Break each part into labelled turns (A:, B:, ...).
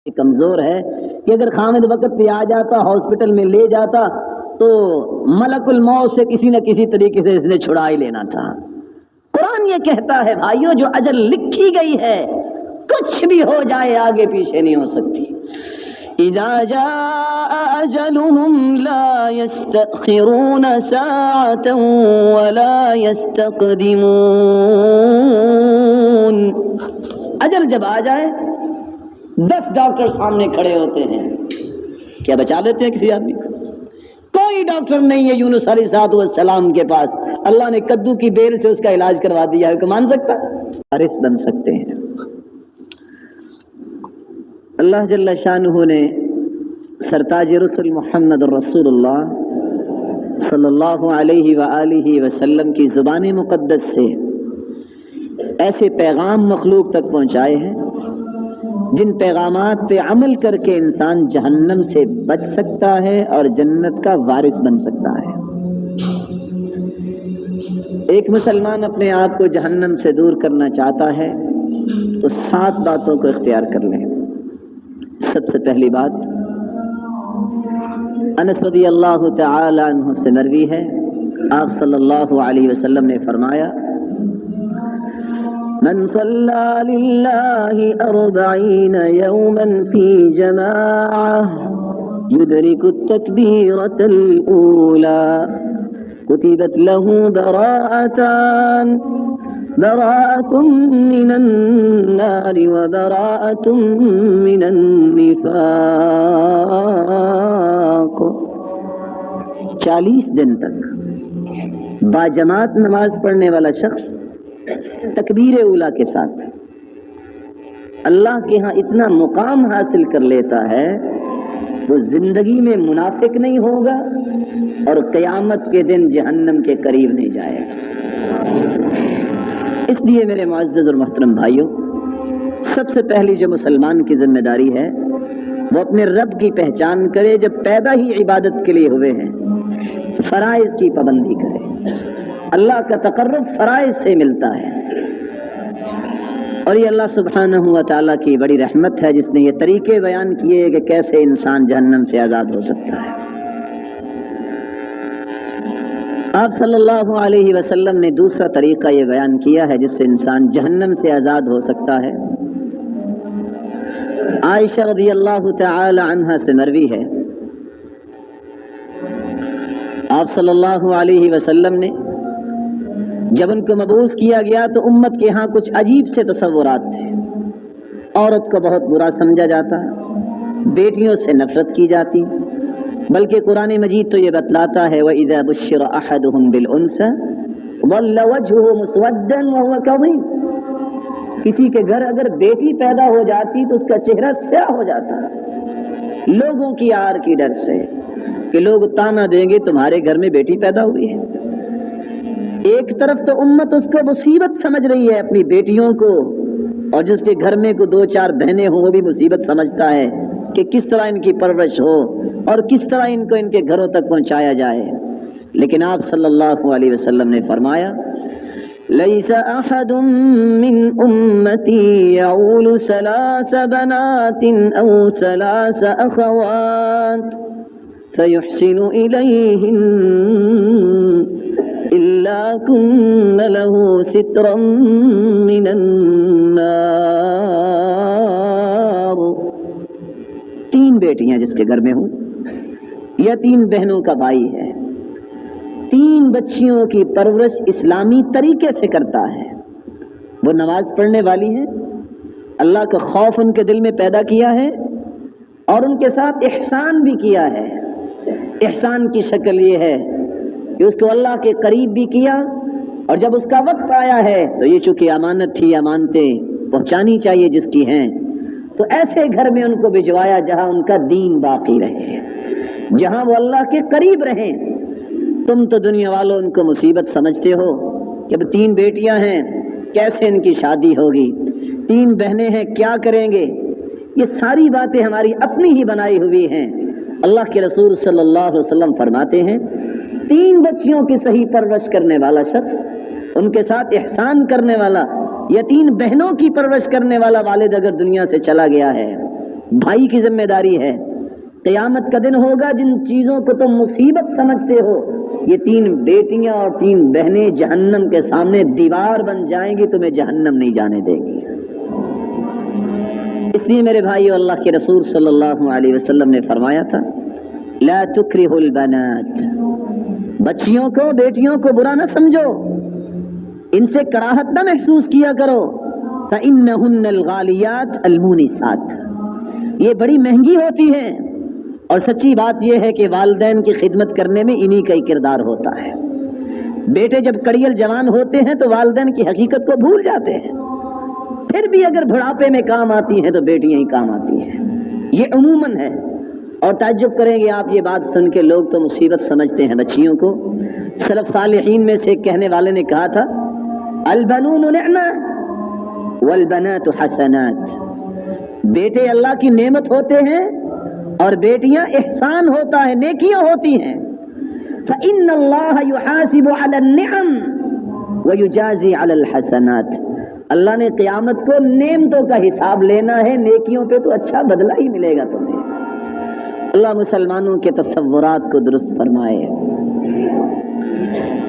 A: کمزور ہے کہ اگر خامد وقت پہ آ جاتا ہاسپٹل میں لے جاتا تو ملک الموت سے کسی نہ کسی طریقے سے اس نے چھڑا ہی لینا تھا۔ قرآن یہ کہتا ہے بھائیو جو اجل لکھی گئی ہے کچھ بھی ہو جائے آگے پیچھے نہیں ہو سکتی۔ اذا جاء اجلهم لا يستأخرون ساعة ولا يستقدمون۔ اجل جب آ جائے 10 ڈاکٹر سامنے کھڑے ہوتے ہیں، کیا بچا لیتے ہیں کسی آدمی کو؟ کوئی ڈاکٹر نہیں ہے یونس علیہ السلام کے پاس، اللہ نے کدو کی بیل سے اس کا علاج کروا دیا ہے، کہ مان سکتا وارث بن سکتے ہیں۔ اللہ جل شانہ نے سرتاج رسول محمد رسول اللہ صلی اللہ علیہ وآلہ وسلم کی زبان مقدس سے ایسے پیغام مخلوق تک پہنچائے ہیں جن پیغامات پہ عمل کر کے انسان جہنم سے بچ سکتا ہے اور جنت کا وارث بن سکتا ہے۔ ایک مسلمان اپنے آپ کو جہنم سے دور کرنا چاہتا ہے تو 7 باتوں کو اختیار کر لیں۔ سب سے پہلی بات انس رضی اللہ تعالی عنہ سے مروی ہے، آپ صلی اللہ علیہ وسلم نے فرمایا من صلى لله 40 يوما في جماعة يدرك التكبيرة الأولى كتبت له براءتان، براءة من النار وبراءة من النفاق۔ 40 دن تک باجماعت نماز پڑھنے والا شخص تکبیر اولا کے ساتھ اللہ کے ہاں اتنا مقام حاصل کر لیتا ہے وہ زندگی میں منافق نہیں ہوگا اور قیامت کے دن جہنم کے قریب نہیں جائے گا۔ اس لیے میرے معزز اور محترم بھائیوں، سب سے پہلی جو مسلمان کی ذمہ داری ہے وہ اپنے رب کی پہچان کرے، جب پیدا ہی عبادت کے لیے ہوئے ہیں فرائض کی پابندی کرے۔ اللہ کا تقرب فرائض سے ملتا ہے، اور یہ اللہ سبحانہ و تعالیٰ کی بڑی رحمت ہے جس نے یہ طریقے بیان کیے کہ کیسے انسان جہنم سے آزاد ہو سکتا ہے۔ آپ صلی اللہ علیہ وسلم نے دوسرا طریقہ یہ بیان کیا ہے جس سے انسان جہنم سے آزاد ہو سکتا ہے۔ عائشہ رضی اللہ تعالی عنہا سے مروی ہے، آپ صلی اللہ علیہ وسلم نے جب ان کو مبعوث کیا گیا تو امت کے ہاں کچھ عجیب سے تصورات تھے۔ عورت کو بہت برا سمجھا جاتا، بیٹیوں سے نفرت کی جاتی، بلکہ قرآن مجید تو یہ بتلاتا ہے وَإِذَا بُشِّرَ أَحَدُهُمْ بِالْأُنثىٰ ظَلَّ وَجْهُهُ مُسْوَدًّا وَهُوَ كَظِيمٌ۔ کسی کے گھر اگر بیٹی پیدا ہو جاتی تو اس کا چہرہ سیاہ ہو جاتا، لوگوں کی آر کی ڈر سے کہ لوگ تانا دیں گے تمہارے گھر میں بیٹی پیدا ہوئی ہے۔ ایک طرف تو امت اس کو مصیبت سمجھ رہی ہے اپنی بیٹیوں کو، اور جس کے گھر میں کو 2-4 بہنیں ہوں وہ بھی مصیبت سمجھتا ہے کہ کس طرح ان کی پرورش ہو اور کس طرح ان کو ان کے گھروں تک پہنچایا جائے۔ لیکن آپ صلی اللہ علیہ وسلم نے فرمایا لَيْسَ أَحَدٌ مِّنْ أُمَّتِي يَعُولُ 3 بَنَاتٍ أَوْ 3 أَخَوَاتٍ فَيُحْسِنُ إِلَيْهِنَّ إِلَّا كُنَّ لَهُ سِتْرًا مِّنَ النَّارِ۔ 3 بیٹیاں جس کے گھر میں ہوں یا 3 بہنوں کا بھائی ہے، 3 بچیوں کی پرورش اسلامی طریقے سے کرتا ہے، وہ نماز پڑھنے والی ہیں، اللہ کا خوف ان کے دل میں پیدا کیا ہے اور ان کے ساتھ احسان بھی کیا ہے۔ احسان کی شکل یہ ہے کہ اس کو اللہ کے قریب بھی کیا، اور جب اس کا وقت آیا ہے تو یہ چونکہ امانت تھی، امانتیں پہنچانی چاہیے جس کی ہیں، تو ایسے گھر میں ان کو بھجوایا جہاں ان کا دین باقی رہے، جہاں وہ اللہ کے قریب رہیں۔ تم تو دنیا والوں ان کو مصیبت سمجھتے ہو کہ 3 بیٹیاں ہیں کیسے ان کی شادی ہوگی، 3 بہنیں ہیں کیا کریں گے، یہ ساری باتیں ہماری اپنی ہی بنائی ہوئی ہیں۔ اللہ کے رسول صلی اللہ علیہ وسلم فرماتے ہیں 3 بچیوں کی صحیح پرورش کرنے والا شخص، ان کے ساتھ احسان کرنے والا، یا 3 بہنوں کی پرورش کرنے والا والد اگر دنیا سے چلا گیا ہے بھائی کی ذمہ داری ہے. قیامت کا دن ہوگا جن چیزوں کو تم مصیبت سمجھتے ہو، یہ 3 بیٹیاں اور 3 بہنیں جہنم کے سامنے دیوار بن جائیں گی، تمہیں جہنم نہیں جانے دیں گی. اس لیے میرے بھائیو، اللہ کے رسول صلی اللہ علیہ وسلم نے فرمایا تھا لا تکرہوا البنات، بچیوں کو، بیٹیوں کو برا نہ سمجھو، ان سے کراہت نہ محسوس کیا کرو. فإنہن الغالیات المونسات، یہ بڑی مہنگی ہوتی ہیں. اور سچی بات یہ ہے کہ والدین کی خدمت کرنے میں انہی کا ہی کردار ہوتا ہے. بیٹے جب کڑیل جوان ہوتے ہیں تو والدین کی حقیقت کو بھول جاتے ہیں، پھر بھی اگر بڑھاپے میں کام آتی ہیں تو بیٹیاں ہی کام آتی ہیں. یہ عموماً ہے. اور تعجب کریں گے آپ یہ بات سن کے، لوگ تو مصیبت سمجھتے ہیں بچیوں کو. سلف صالحین میں سے ایک کہنے والے نے کہا تھا البنون نعمہ والبنات حسنات، بیٹے اللہ کی نعمت ہوتے ہیں اور بیٹیاں احسان ہوتا ہے، نیکیاں ہوتی ہیں. فإن اللہ یحاسب علی النعم ویجازی علی الحسنات، اللہ نے قیامت کو نعمتوں کا حساب لینا ہے، نیکیوں پہ تو اچھا بدلہ ہی ملے گا تمہیں. اللہ مسلمانوں کے تصورات کو درست فرمائے.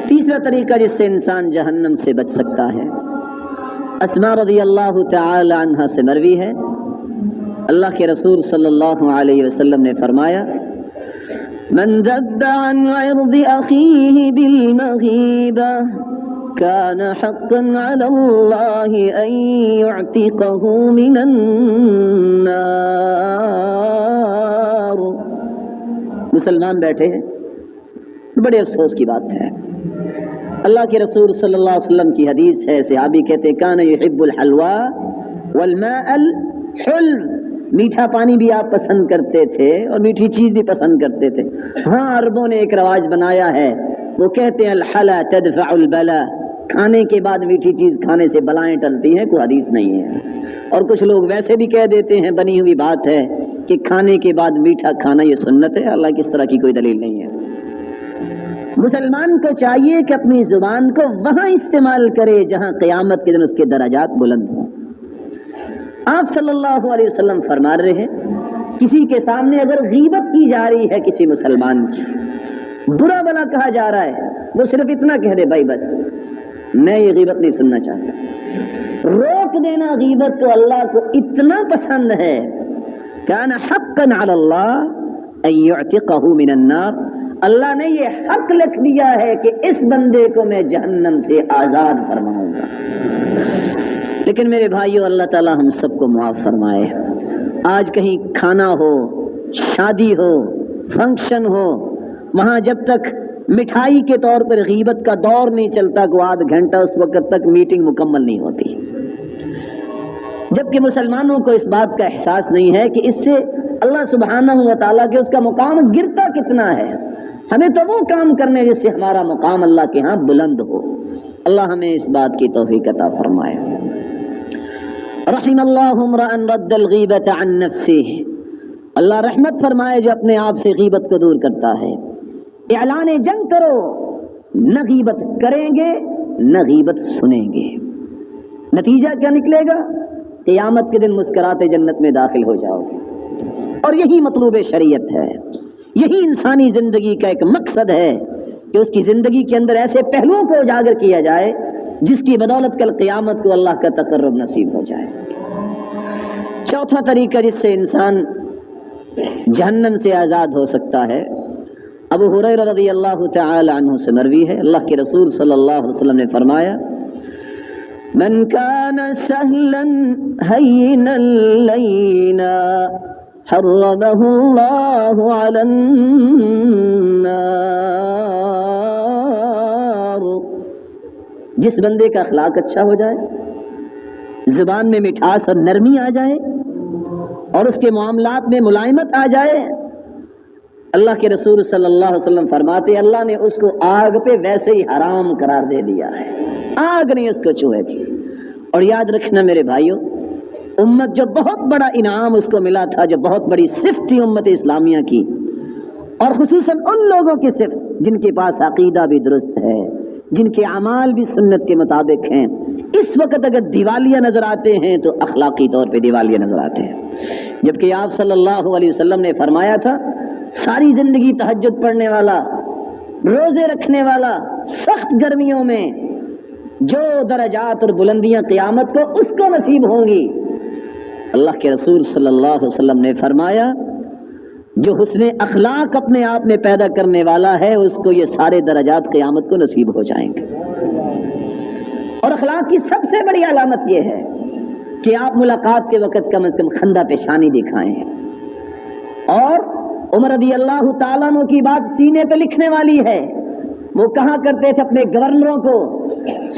A: تیسرا طریقہ جس سے انسان جہنم سے بچ سکتا ہے، اسماء رضی اللہ تعالی عنہا سے مروی ہے، اللہ کے رسول صلی اللہ علیہ وسلم نے فرمایا من ذب عن عرض اخیہ بالمغیبہ كان حقا على الله أن يعتقه من النار. مسلمان بیٹھے ہیں، بڑے افسوس کی بات ہے. اللہ کے رسول صلی اللہ علیہ وسلم کی حدیث ہے، صحابی کہتے كان يحب الحلوى والماء الحلو، میٹھا پانی بھی آپ پسند کرتے تھے اور میٹھی چیز بھی پسند کرتے تھے. ہاں، عربوں نے ایک رواج بنایا ہے، وہ کہتے ہیں الحلا تدفع البلا، کھانے کے بعد میٹھی چیز کھانے سے بلائیں ٹلتی ہیں، کوئی حدیث نہیں ہے. اور کچھ لوگ ویسے بھی کہہ دیتے ہیں، بنی ہوئی بات ہے کہ کھانے کے بعد میٹھا کھانا یہ سنت ہے. اللہ کی اس طرح کی کوئی دلیل نہیں ہے. مسلمان کو چاہیے کہ اپنی زبان کو وہاں استعمال کرے جہاں قیامت کے دن اس کے درجات بلند ہوں. آپ صلی اللہ علیہ وسلم فرما رہے ہیں کسی کے سامنے اگر غیبت کی جا رہی ہے کسی مسلمان کی، برا بلا کہا جا رہا ہے، وہ صرف اتنا کہہ دے بھائی بس میں یہ غیبت نہیں سننا چاہتا. روک دینا غیبت کو اللہ کو اتنا پسند ہے. کان حقا علی اللہ ان یعتقہ من النار، اللہ نے یہ حق لکھ دیا ہے کہ اس بندے کو میں جہنم سے آزاد فرماؤں گا. لیکن میرے بھائیو، اللہ تعالی ہم سب کو معاف فرمائے. آج کہیں کھانا ہو، شادی ہو، فنکشن ہو، وہاں جب تک مٹھائی کے طور پر غیبت کا دور نہیں چلتا کو آدھ گھنٹہ اس وقت تک میٹنگ مکمل نہیں ہوتی. جبکہ مسلمانوں کو اس بات کا احساس نہیں ہے کہ اس سے اللہ سبحانہ و تعالیٰ کے اس کا مقام گرتا کتنا ہے. ہمیں تو وہ کام کرنے جس سے ہمارا مقام اللہ کے ہاں بلند ہو. اللہ ہمیں اس بات کی توفیق عطا فرمائے. رحم اللہ امرأ رد الغیبۃ عن نفسہ، اللہ رحمت فرمائے جو اپنے آپ سے غیبت کو دور کرتا ہے. اعلان جنگ کرو، نہ غیبت کریں گے نہ غیبت سنیں گے. نتیجہ کیا نکلے گا؟ قیامت کے دن مسکراتے جنت میں داخل ہو جاؤ گے. اور یہی مطلوب شریعت ہے، یہی انسانی زندگی کا ایک مقصد ہے کہ اس کی زندگی کے اندر ایسے پہلوؤں کو اجاگر کیا جائے جس کی بدولت کل قیامت کو اللہ کا تقرب نصیب ہو جائے. چوتھا طریقہ جس سے انسان جہنم سے آزاد ہو سکتا ہے، ابو ہریرہ رضی اللہ تعالی عنہ سے مروی ہے، اللہ کے رسول صلی اللہ علیہ وسلم نے فرمایا من کان سہلا ہینا لینا حرمہ اللہ علی النار، جس بندے کا اخلاق اچھا ہو جائے، زبان میں مٹھاس اور نرمی آ جائے اور اس کے معاملات میں ملائمت آ جائے، اللہ کے رسول صلی اللہ علیہ وسلم فرماتے اللہ نے اس کو آگ پہ ویسے ہی حرام قرار دے دیا ہے، آگ نہیں اس کو چھوئے گی. اور یاد رکھنا میرے بھائیوں، امت جو بہت بڑا انعام اس کو ملا تھا، جو بہت بڑی صفت تھی امت اسلامیہ کی، اور خصوصاً ان لوگوں کی صفت جن کے پاس عقیدہ بھی درست ہے، جن کے اعمال بھی سنت کے مطابق ہیں، اس وقت اگر دیوالیہ نظر آتے ہیں تو اخلاقی طور پہ دیوالیہ نظر آتے ہیں. جبکہ آپ صلی اللہ علیہ وسلم نے فرمایا تھا ساری زندگی تہجد پڑھنے والا، روزے رکھنے والا، سخت گرمیوں میں جو درجات اور بلندیاں قیامت کو اس کو نصیب ہوں گی۔ اللہ کے رسول صلی اللہ علیہ وسلم نے فرمایا جو حسن اخلاق اپنے آپ میں پیدا کرنے والا ہے اس کو یہ سارے درجات قیامت کو نصیب ہو جائیں گے۔ اور اخلاق کی سب سے بڑی علامت یہ ہے کہ آپ ملاقات کے وقت کم از کم خندہ پیشانی دکھائیں۔ اور عمر رضی اللہ تعالیٰ عنہ کی بات سینے پہ لکھنے والی ہے، وہ کہا کرتے تھے اپنے گورنروں کو،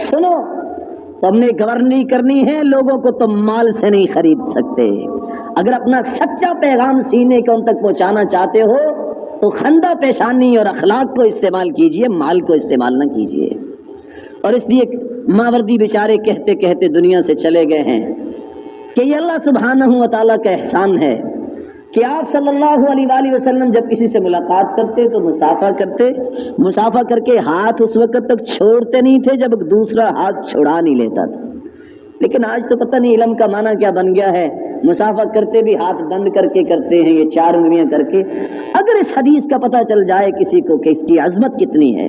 A: سنو تم نے گورنری کرنی ہے، لوگوں کو تم مال سے نہیں خرید سکتے، اگر اپنا سچا پیغام سینے کو ان تک پہنچانا چاہتے ہو تو خندہ پیشانی اور اخلاق کو استعمال کیجئے، مال کو استعمال نہ کیجئے۔ اور اس لیے ماوردی بیچارے کہتے کہتے دنیا سے چلے گئے ہیں کہ یہ اللہ سبحانہ و تعالیٰ کا احسان ہے کہ آپ صلی اللہ علیہ وآلہ وسلم جب کسی سے ملاقات کرتے تو مسافہ کرتے، مسافہ کر کے ہاتھ اس وقت تک چھوڑتے نہیں تھے جب دوسرا ہاتھ چھڑا نہیں لیتا تھا۔ لیکن آج تو پتہ نہیں علم کا معنی کیا بن گیا ہے، مسافہ کرتے بھی ہاتھ بند کر کے کرتے ہیں، یہ 4 انگلیاں کر کے۔ اگر اس حدیث کا پتہ چل جائے کسی کو کہ اس کی عظمت کتنی ہے،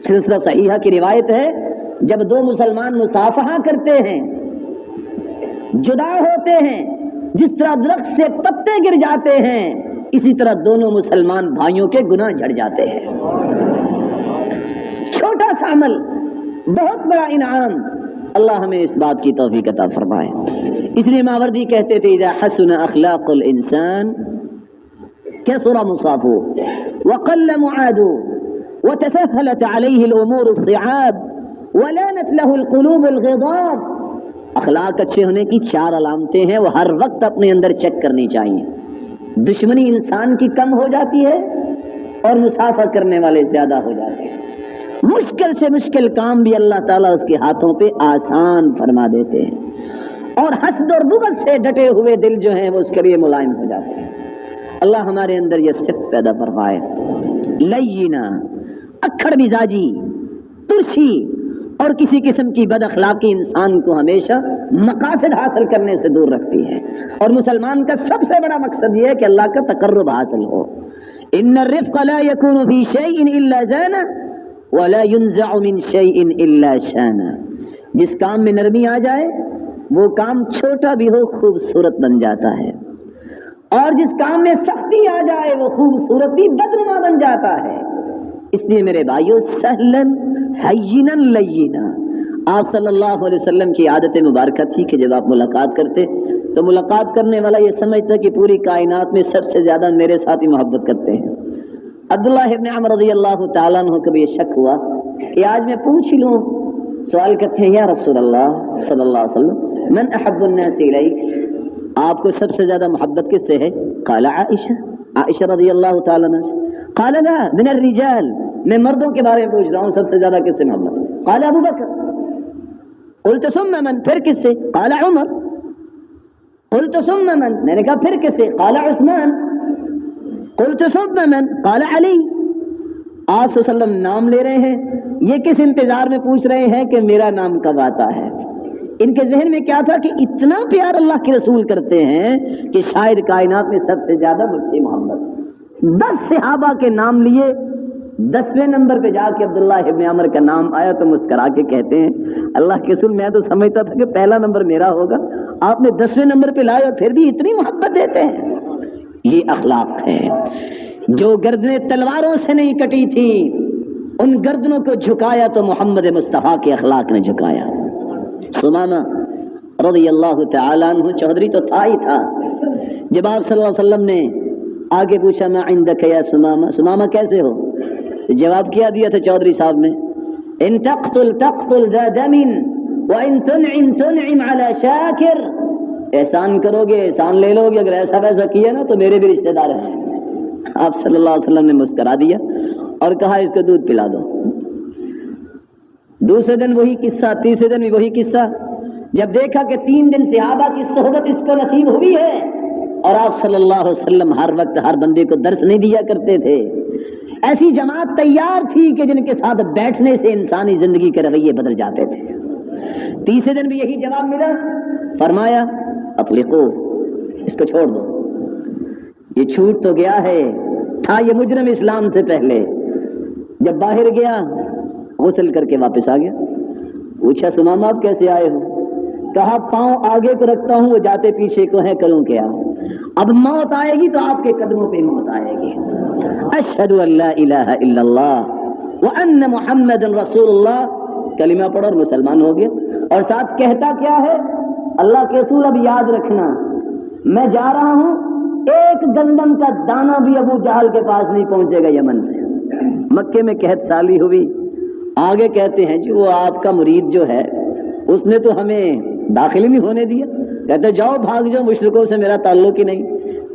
A: سلسلہ صحیحہ کی روایت ہے جب 2 مسلمان مصافحہ کرتے ہیں، جدا ہوتے ہیں، جس طرح درخت سے پتے گر جاتے ہیں اسی طرح دونوں مسلمان بھائیوں کے گناہ جھڑ جاتے ہیں۔ چھوٹا سا عمل بہت بڑا انعام، اللہ ہمیں اس بات کی توفیق عطا فرمائے۔ اس لیے ماوردی کہتے تھے اذا حسن اخلاق الانسان كثر مصافه وقل معاده وتسهلت عليه الامور الصعاب ولانت له القلوب الغضاب۔ اخلاق اچھے ہونے کی 4 علامتیں ہیں، وہ ہر وقت اپنے اندر چیک کرنی چاہیے۔ دشمنی انسان کی کم ہو جاتی ہے اور مسافہ کرنے والے زیادہ ہو جاتے ہیں۔ مشکل سے مشکل کام بھی اللہ تعالیٰ اس کے ہاتھوں پہ آسان فرما دیتے ہیں، اور حسد اور بغض سے ڈٹے ہوئے دل جو ہیں وہ اس کے لیے ملائم ہو جاتے ہیں۔ اللہ ہمارے اندر یہ صفت پیدا فرمائے۔ لینا، اکھڑ مزاجی، ترشی اور کسی قسم کی بد اخلاقی انسان کو ہمیشہ مقاصد حاصل کرنے سے دور رکھتی ہے، اور مسلمان کا سب سے بڑا مقصد یہ ہے کہ اللہ کا تقرب حاصل ہو۔ ان الرفق لا يكون في شيء الا زانه ولا ينزع من شيء الا شانه۔ جس کام میں نرمی آ جائے وہ کام چھوٹا بھی ہو خوبصورت بن جاتا ہے، اور جس کام میں سختی آ جائے وہ خوبصورت بھی بدنما بن جاتا ہے۔ اس لیے میرے بھائیو سہلن حینن لینا، آپ صلی اللہ علیہ وسلم کی عادت مبارکہ تھی کہ جب آپ ملاقات کرتے تو ملاقات کرنے والا یہ سمجھتا کہ پوری کائنات میں سب سے زیادہ میرے ساتھ ہی محبت کرتے ہیں۔ عبداللہ ابن عمر رضی اللہ تعالیٰ عنہ کو بھی یہ شک ہوا کہ آج میں پوچھ ہی لوں، سوال کرتے ہیں یا رسول اللہ صلی اللہ علیہ وسلم من احب الناس الیک، آپ کو سب سے زیادہ محبت کس سے ہے؟ قال عائشہ، عائشہ رضی اللہ تعالیٰ عنہ۔ قال لا من الرجال، میں مردوں کے بارے میں پوچھ رہا ہوں سب سے زیادہ کس سے محبت؟ قال ابو بکر۔ قلت ثم من، پھر کس سے؟ قال عمر۔ قلت ثم من، میں نے کہا پھر کس سے؟ قال عثمان۔ قلت ثم من، قال علی۔ آپ صلی اللہ علیہ وسلم نام لے رہے ہیں، یہ کس انتظار میں پوچھ رہے ہیں کہ میرا نام کب آتا ہے؟ ان کے ذہن میں کیا تھا کہ اتنا پیار اللہ کے رسول کرتے ہیں کہ شاید کائنات میں سب سے زیادہ مجھ سے محبت۔ 10 صحابہ کے نام لیے، 10ویں نمبر پہ جا کے عبداللہ ابن عمر کا نام آیا تو مسکرا کے کہتے ہیں اللہ کے رسول میں تو سمجھتا تھا کہ پہلا نمبر میرا ہوگا، آپ نے 10ویں نمبر پہ لائے اور پھر بھی اتنی محبت دیتے ہیں۔ یہ اخلاق ہے۔ جو گردنیں تلواروں سے نہیں کٹی تھی ان گردنوں کو جھکایا تو محمد مصطفیٰ کے اخلاق نے جھکایا۔ سمامہ رضی اللہ تعالیٰ عنہ چودھری تو تھا ہی تھا، جب آپ صلی اللہ علیہ وسلم نے آگے پوچھا ما عندک یا سمامہ، سمامہ کیسے ہو؟ جواب کیا دیا تھا چودھری صاحب نے؟ ان تقتل تقتل ذا دم وان تنعم تنعم على شاکر، احسان کرو گے احسان لے لو گے، اگر ایسا ویسا کیا نا تو میرے بھی رشتہ دار ہیں۔ آپ صلی اللہ علیہ وسلم نے مسکرا دیا اور کہا اس کو دودھ پلا دو۔ دوسرے دن وہی قصہ، تیسرے دن بھی وہی قصہ۔ جب دیکھا کہ 3 دن صحابہ کی صحبت اس کو نصیب ہوئی ہے اور آپ صلی اللہ علیہ وسلم ہر وقت ہر بندے کو درس نہیں دیا کرتے تھے، ایسی جماعت تیار تھی کہ جن کے ساتھ بیٹھنے سے انسانی زندگی کے رویے بدل جاتے تھے۔ تیسرے دن بھی یہی جواب ملا، فرمایا اطلقو، اس کو چھوڑ دو، یہ چھوٹ تو گیا ہے، تھا یہ مجرم اسلام سے پہلے، جب باہر گیا غسل کر کے واپس آ گیا. پوچھا سمامہ آپ کیسے آئے ہو؟ کہا پاؤں آگے کو رکھتا ہوں، وہ جاتے پیچھے کو ہے، کروں کیا؟ اب موت آئے گی تو آپ کے قدموں پہ موت آئے گی. اشہد ان لا الہ الا اللہ وان محمد رسول اللہ، کلمہ پڑھ اور مسلمان ہو گیا. اور ساتھ کہتا کیا ہے؟ اللہ کے رسول اب یاد رکھنا میں جا رہا ہوں، ایک گندم کا دانہ بھی ابو جہل کے پاس نہیں پہنچے گا یمن سے. مکے میں قحط سالی ہوئی. آگے کہتے ہیں جی وہ آپ کا مرید جو ہے اس نے تو ہمیں داخل ہی نہیں ہونے دیا. کہتے جاؤ بھاگ جاؤ، مشرکوں سے میرا تعلق ہی نہیں.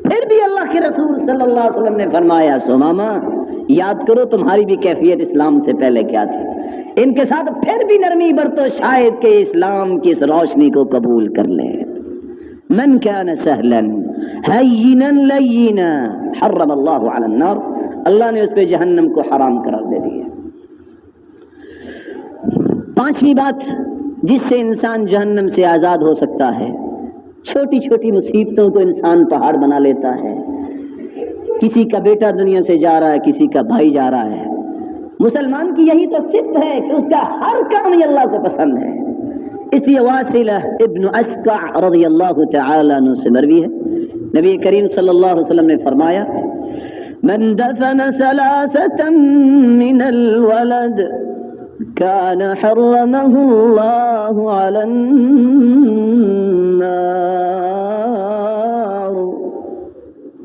A: پھر بھی اللہ کے رسول صلی اللہ علیہ وسلم نے فرمایا سمامہ یاد کرو تمہاری بھی کیفیت اسلام سے پہلے کیا تھی. ان کے ساتھ پھر بھی نرمی برتو، شاید کہ اسلام کی اس روشنی کو قبول کر لیں. من کان سہلا ہینا لینا حرم اللہ علی النار، اللہ نے اس پہ جہنم کو حرام قرار دے دیا. پانچویں بات جس سے انسان جہنم سے آزاد ہو سکتا ہے، چھوٹی چھوٹی مصیبتوں کو انسان پہاڑ بنا لیتا ہے. کسی کا بیٹا دنیا سے جا رہا ہے، کسی کا بھائی جا رہا ہے. مسلمان کی یہی تو صفت ہے کہ اس کا ہر کام یہ اللہ کو پسند ہے. اس لیے واصلہ ابن اسقع رضی اللہ تعالی عنہ سے مروی ہے، نبی کریم صلی اللہ علیہ وسلم نے فرمایا من دفن ثلاثة من الولد كان حرمه الله على النار.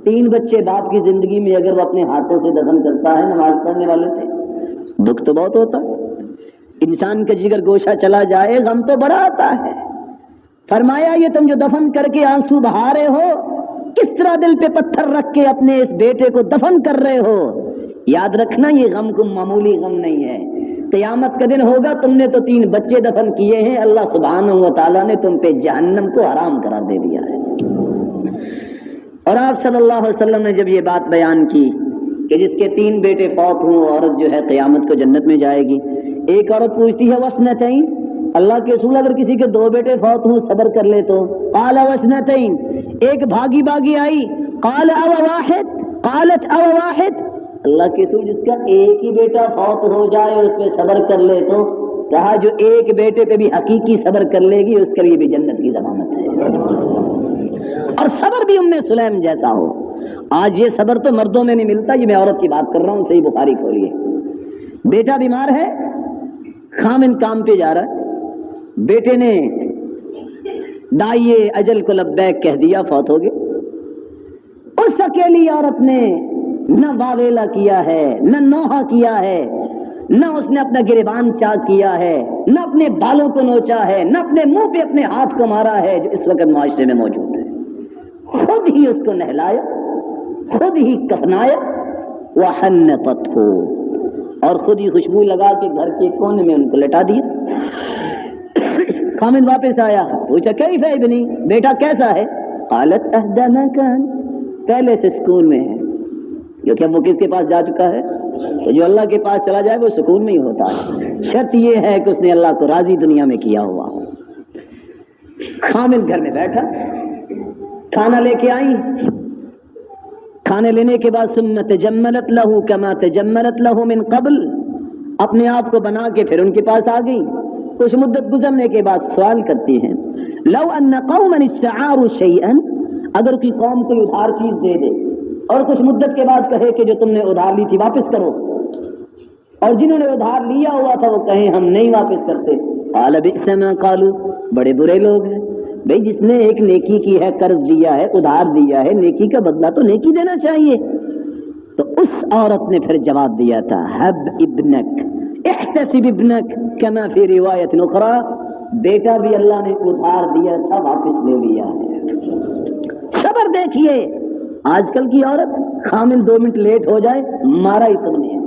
A: 3 بچے باپ کی زندگی میں اگر وہ اپنے ہاتھوں سے دفن کرتا ہے نماز پڑھنے والے سے، دکھ تو بہت ہوتا ہے. انسان کا جگر گوشہ چلا جائے غم تو بڑا آتا ہے. فرمایا یہ تم جو دفن کر کے آنسو بہا رہے ہو، کس طرح دل پہ پتھر رکھ کے اپنے اس بیٹے کو دفن کر رہے ہو. یاد رکھنا یہ غم کو معمولی غم نہیں ہے. قیامت کا دن ہوگا تم نے تو 3 بچے دفن کیے ہیں، اللہ سبحانہ و تعالیٰ نے تم پہ جہنم کو حرام قرار دے دیا ہے. اور آپ صلی اللہ علیہ وسلم نے جب یہ بات بیان کی کہ جس کے 3 بیٹے فوت ہوں عورت جو ہے قیامت کو جنت میں جائے گی. ایک عورت پوچھتی ہے وسنتین، اللہ کے رسول اگر کسی کے 2 بیٹے فوت ہوں صبر کر لے تو؟ قال وسنتین، ایک بھاگی باگی آئی، قال او واحد، قالت او واحد، اللہ کے رسول جس کا ایک ہی بیٹا فوت ہو جائے اور اس پہ صبر کر لے تو؟ کہا جو ایک بیٹے پہ بھی حقیقی صبر کر لے گی اس کے لیے بھی جنت کی ضمانت ہے. اور صبر بھی ام سلیم جیسا ہو. آج یہ صبر تو مردوں میں نہیں ملتا، یہ میں عورت کی بات کر رہا ہوں. صحیح بخاری کھولیے. بیٹا بیمار ہے، خامن کام پہ جا رہا ہے، بیٹے نے داعیے اجل کو لبیک کہہ دیا، فوت ہو گئے. اس اکیلی عورت نے نہ واویلا کیا ہے، نہ نوحہ کیا ہے، نہ اس نے اپنا گریبان چاک کیا ہے، نہ اپنے بالوں کو نوچا ہے، نہ اپنے منہ پہ اپنے ہاتھ کو مارا ہے جو اس وقت معاشرے میں موجود ہے. خود ہی اس کو نہلایا، خود ہی کفنایا، وحنطتہ، اور خود ہی خوشبو لگا کے گھر کے کونے میں ان کو لٹا دیا. خامن واپس آیا، پوچھا کیف ہے ابنی، بیٹا کیسا ہے؟ قالت اہدی ما کان، پہلے سے سکون میں ہے. کیونکہ اب وہ کس کے پاس جا چکا ہے؟ تو جو اللہ کے پاس چلا جائے وہ سکون میں ہی ہوتا ہے. شرط یہ ہے کہ اس نے اللہ کو راضی دنیا میں کیا ہوا. خامن گھر میں بیٹھا، کھانا لے کے آئی. کھانے لینے کے بعد ثم تجملت له كما تجملت له من قبل، اپنے آپ کو بنا کے پھر ان کے پاس آ گئی. کچھ مدت گزرنے کے بعد سوال کرتی ہیں لو ان قوما استعاروا شيئا، اگر کوئی قوم کوئی ادھار چیز دے دے اور کچھ مدت کے بعد کہے کہ جو تم نے ادھار لی تھی واپس کرو، اور جنہوں نے ادھار لیا ہوا تھا وہ کہیں ہم نہیں واپس کرتے، قال بئس ما قالوا، بڑے برے لوگ ہیں. بھئی جس نے ایک نیکی کی ہے، قرض دیا ہے، ادھار دیا ہے، نیکی کا بدلہ تو نیکی دینا چاہیے. تو اس عورت نے پھر جواب دیا تھا حب ابنک احتسب ابنک کما فی روایت اخری، بیٹا بھی اللہ نے ادھار دیا تھا واپس لے لیا ہے. صبر دیکھیے. آج کل کی عورت خامن 2 منٹ لیٹ ہو جائے مارا ہی تم نے ہے.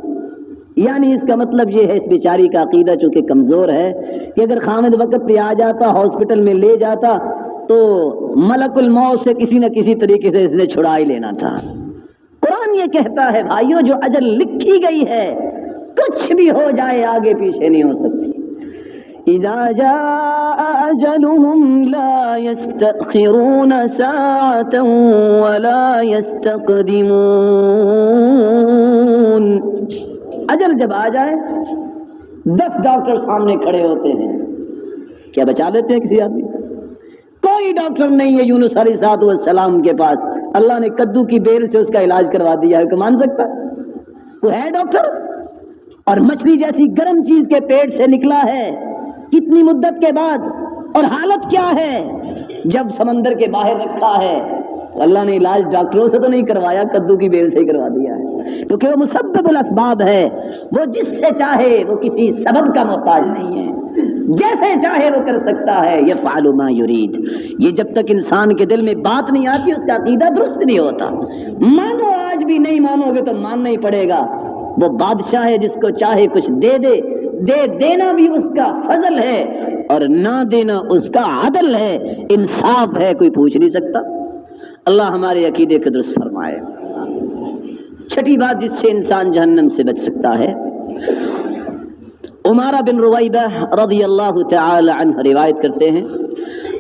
A: یعنی اس کا مطلب یہ ہے اس بیچاری کا عقیدہ چونکہ کمزور ہے کہ اگر خامد وقت پہ آ جاتا، ہاسپٹل میں لے جاتا تو ملک الموت سے کسی نہ کسی طریقے سے اس نے چھڑا ہی لینا تھا. قرآن یہ کہتا ہے بھائیو جو اجل لکھی گئی ہے کچھ بھی ہو جائے آگے پیچھے نہیں ہو سکتی. اذا جاء اجلهم لا يستأخرون ساعة ولا يستقدمون. اجل جب آ جائے 10 ڈاکٹر سامنے کھڑے ہوتے ہیں، کیا بچا لیتے ہیں کسی آدمی؟ کوئی ڈاکٹر نہیں ہے یونس علیہ السلام کے پاس. اللہ نے کدو کی بیل سے اس کا علاج کروا دیا ہے، کوئی مان سکتا؟ وہ ہے ڈاکٹر؟ اور مچھلی جیسی گرم چیز کے پیٹ سے نکلا ہے کتنی مدت کے بعد، اور حالت کیا ہے جب سمندر کے باہر رکھا ہے. تو اللہ نے علاج ڈاکٹروں سے تو نہیں کروایا، کدو کی بیل سے ہی کروا دیا ہے، کیونکہ وہ مسبب الاسباب ہے. وہ جس سے چاہے وہ کسی سبب کا محتاج نہیں ہے، جیسے چاہے وہ کر سکتا ہے. یفعل ما یرید. یہ جب تک انسان کے دل میں بات نہیں آتی اس کا عقیدہ درست نہیں ہوتا. مانو آج بھی، نہیں مانو گے تو ماننا ہی پڑے گا. وہ بادشاہ ہے، جس کو چاہے کچھ دے دے، دے دینا بھی اس کا فضل ہے اور نہ دینا اس کا عدل ہے، انصاف ہے، کوئی پوچھ نہیں سکتا. اللہ ہمارے عقیدے کو درست فرمائے. چھٹی بات جس سے انسان جہنم سے بچ سکتا ہے، عمارہ بن رویبہ رضی اللہ تعالی عنہ روایت کرتے ہیں،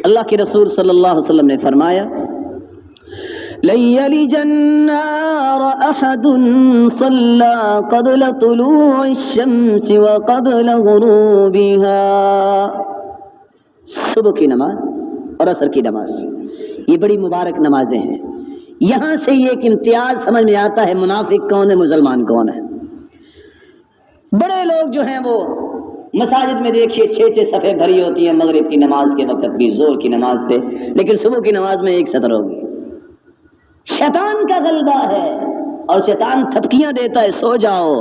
A: اللہ کے رسول صلی اللہ علیہ وسلم نے فرمایا: لن يلج النار احد صلى قبل طلوع الشمس وقبل غروبها. صبح کی نماز اور عصر کی نماز یہ بڑی مبارک نمازیں ہیں. یہاں سے یہ ایک امتیاز سمجھ میں آتا ہے منافق کون ہے، مسلمان کون ہے. بڑے لوگ جو ہیں وہ مساجد میں دیکھیے 6 صفیں بھری ہوتی ہیں مغرب کی نماز کے وقت بھی، زور کی نماز پہ، لیکن صبح کی نماز میں 1 سطر ہوگی. شیطان کا غلبہ ہے اور شیطان تھپکیاں دیتا ہے، سو جاؤ،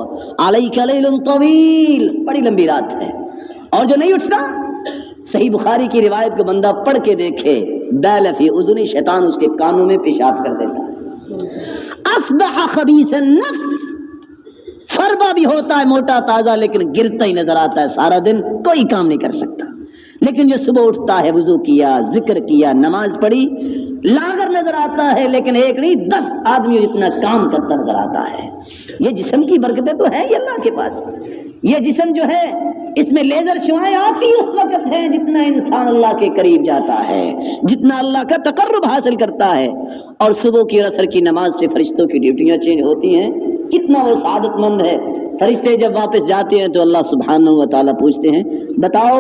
A: علیک لیل طویل، بڑی لمبی رات ہے. اور جو نہیں اٹھتا، صحیح بخاری کی روایت کو بندہ پڑھ کے دیکھے، بیل فی اذنی، شیطان اس کے کانوں میں پیشاب کر دیتا ہے. اصبح خبیث النفس، فربا بھی ہوتا ہے موٹا تازہ لیکن گرتا ہی نظر آتا ہے، سارا دن کوئی کام نہیں کر سکتا. لیکن جو صبح اٹھتا ہے، وضو کیا، ذکر کیا، نماز پڑھی، لاغر نظر آتا ہے لیکن ایک نہیں 10 آدمی جتنا کام کرتا نظر آتا ہے. یہ جسم کی برکتیں تو ہیں ہی اللہ کے پاس. یہ جسم جو ہے اس میں لیزر شعاعیں آتی اس وقت ہیں جتنا انسان اللہ کے قریب جاتا ہے، جتنا اللہ کا تقرب حاصل کرتا ہے. اور صبح کی اور عصر کی نماز سے فرشتوں کی ڈیوٹیاں چینج ہوتی ہیں. کتنا وہ سعادت مند ہے. فرشتے جب واپس جاتے ہیں تو اللہ سبحانہ و تعالیٰ پوچھتے ہیں بتاؤ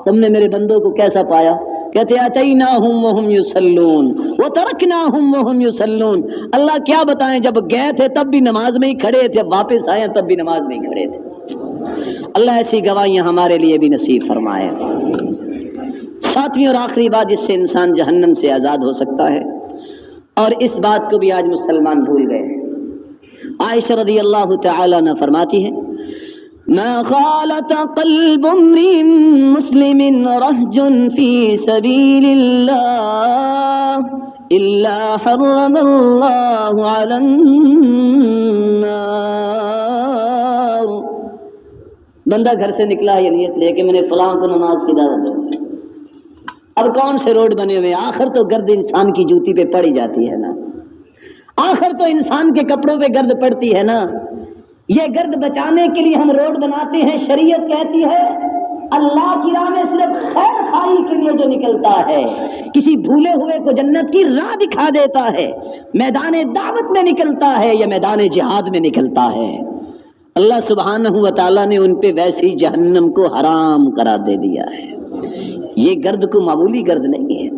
A: تم نے میرے بندوں کو کیسا پایا؟ کہتے اتیناہم وہم یصلون وترکناہم وہم یصلون. اللہ کیا بتائیں، جب گئے تھے تب بھی نماز میں ہی کھڑے تھے، اب واپس آئے تب بھی نماز میں ہی کھڑے تھے. اللہ ایسی گواہیاں ہمارے لیے بھی نصیب فرمائے. 7ویں اور آخری بات جس سے انسان جہنم سے آزاد ہو سکتا ہے، اور اس بات کو بھی آج مسلمان بھول گئے. عائشہ رضی اللہ تعالی عنہ فرماتی ہے: ما خالط قلب امرئ مسلم رهج في سبيل الله الا حرم الله على النار. بندہ گھر سے نکلا ہے یہ نیت لے کے میں نے فلاں کو نماز کی دعوت دی. اب کون سے روڈ بنے ہوئے، آخر تو گرد انسان کی جوتی پہ پڑی جاتی ہے نا، آخر تو انسان کے کپڑوں پہ گرد پڑتی ہے نا. یہ گرد بچانے کے لیے ہم روڈ بناتے ہیں. شریعت کہتی ہے اللہ کی راہ میں صرف خیر خواہی کے لیے جو نکلتا ہے، کسی بھولے ہوئے کو جنت کی راہ دکھا دیتا ہے، میدان دعوت میں نکلتا ہے یا میدان جہاد میں نکلتا ہے، اللہ سبحانہ و تعالیٰ نے ان پہ ویسی جہنم کو حرام قرار دے دیا ہے. یہ گرد کو معمولی گرد نہیں ہے،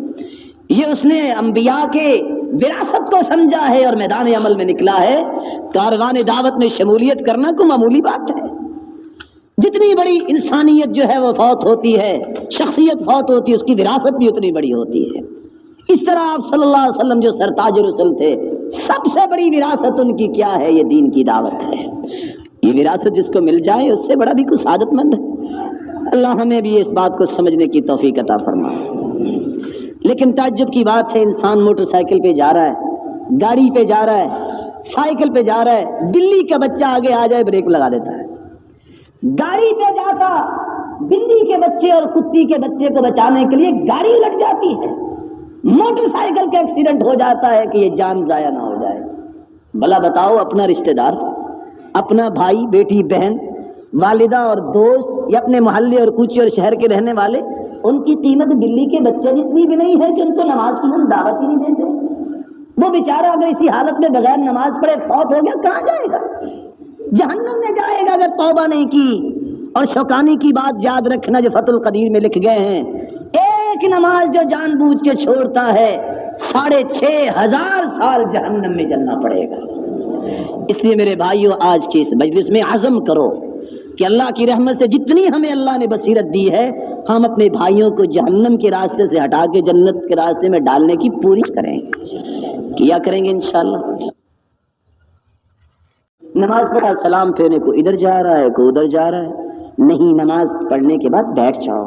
A: یہ اس نے انبیاء کے وراثت کو سمجھا ہے اور میدان عمل میں نکلا ہے. کاروان دعوت میں شمولیت کرنا کو معمولی بات ہے. جتنی بڑی انسانیت جو ہے وہ فوت ہوتی ہے، شخصیت فوت ہوتی ہے، اس کی وراثت بھی اتنی بڑی ہوتی ہے. اس طرح آپ صلی اللہ علیہ وسلم جو سرتاج رسل تھے، سب سے بڑی وراثت ان کی کیا ہے؟ یہ دین کی دعوت ہے. یہ وراثت جس کو مل جائے اس سے بڑا بھی کوئی سعادت مند ہے. اللہ ہمیں بھی اس بات کو سمجھنے کی توفیق عطا فرمائے. لیکن تعجب کی بات ہے، انسان موٹر سائیکل پہ جا رہا ہے، گاڑی پہ جا رہا ہے، سائیکل پہ جا رہا ہے، بلی کا بچہ آگے آ جائے بریک لگا دیتا ہے. گاڑی پہ جاتا بلی کے بچے اور کتی کے بچے کو بچانے کے لیے گاڑی لگ جاتی ہے. موٹر سائیکل کا ایکسیڈنٹ ہو جاتا ہے کہ یہ جان ضائع نہ ہو جائے. بھلا بتاؤ، اپنا رشتہ دار، اپنا بھائی، بیٹی، بہن، والدہ اور دوست یا اپنے محلے اور کوچے اور شہر کے رہنے والے، ان کی قیمت بلی کے بچے جتنی بھی نہیں ہے کہ ان کو نماز کی ہم دعوت ہی نہیں دیتے۔ وہ بیچارہ اگر اسی حالت میں بغیر نماز پڑھے فوت ہو گیا، کہاں جائے گا؟ جہنم میں جائے گا اگر توبہ نہیں کی۔ اور شوکانی کی بات یاد رکھنا جو فتح القدیر میں لکھ گئے ہیں، ایک نماز جو جان بوجھ کے چھوڑتا ہے 6500 سال جہنم میں جلنا پڑے گا۔ اس لیے میرے بھائیوں، آج کے اس مجلس میں عزم کرو کہ اللہ کی رحمت سے جتنی ہمیں اللہ نے بصیرت دی ہے، ہم اپنے بھائیوں کو جہنم کے راستے سے ہٹا کے جنت کے راستے میں ڈالنے کی پوری کریں، کیا کریں گے انشاءاللہ۔ نماز پڑھا، سلام پھیرنے کو ادھر جا رہا ہے کو ادھر جا رہا ہے، نہیں، نماز پڑھنے کے بعد بیٹھ جاؤ۔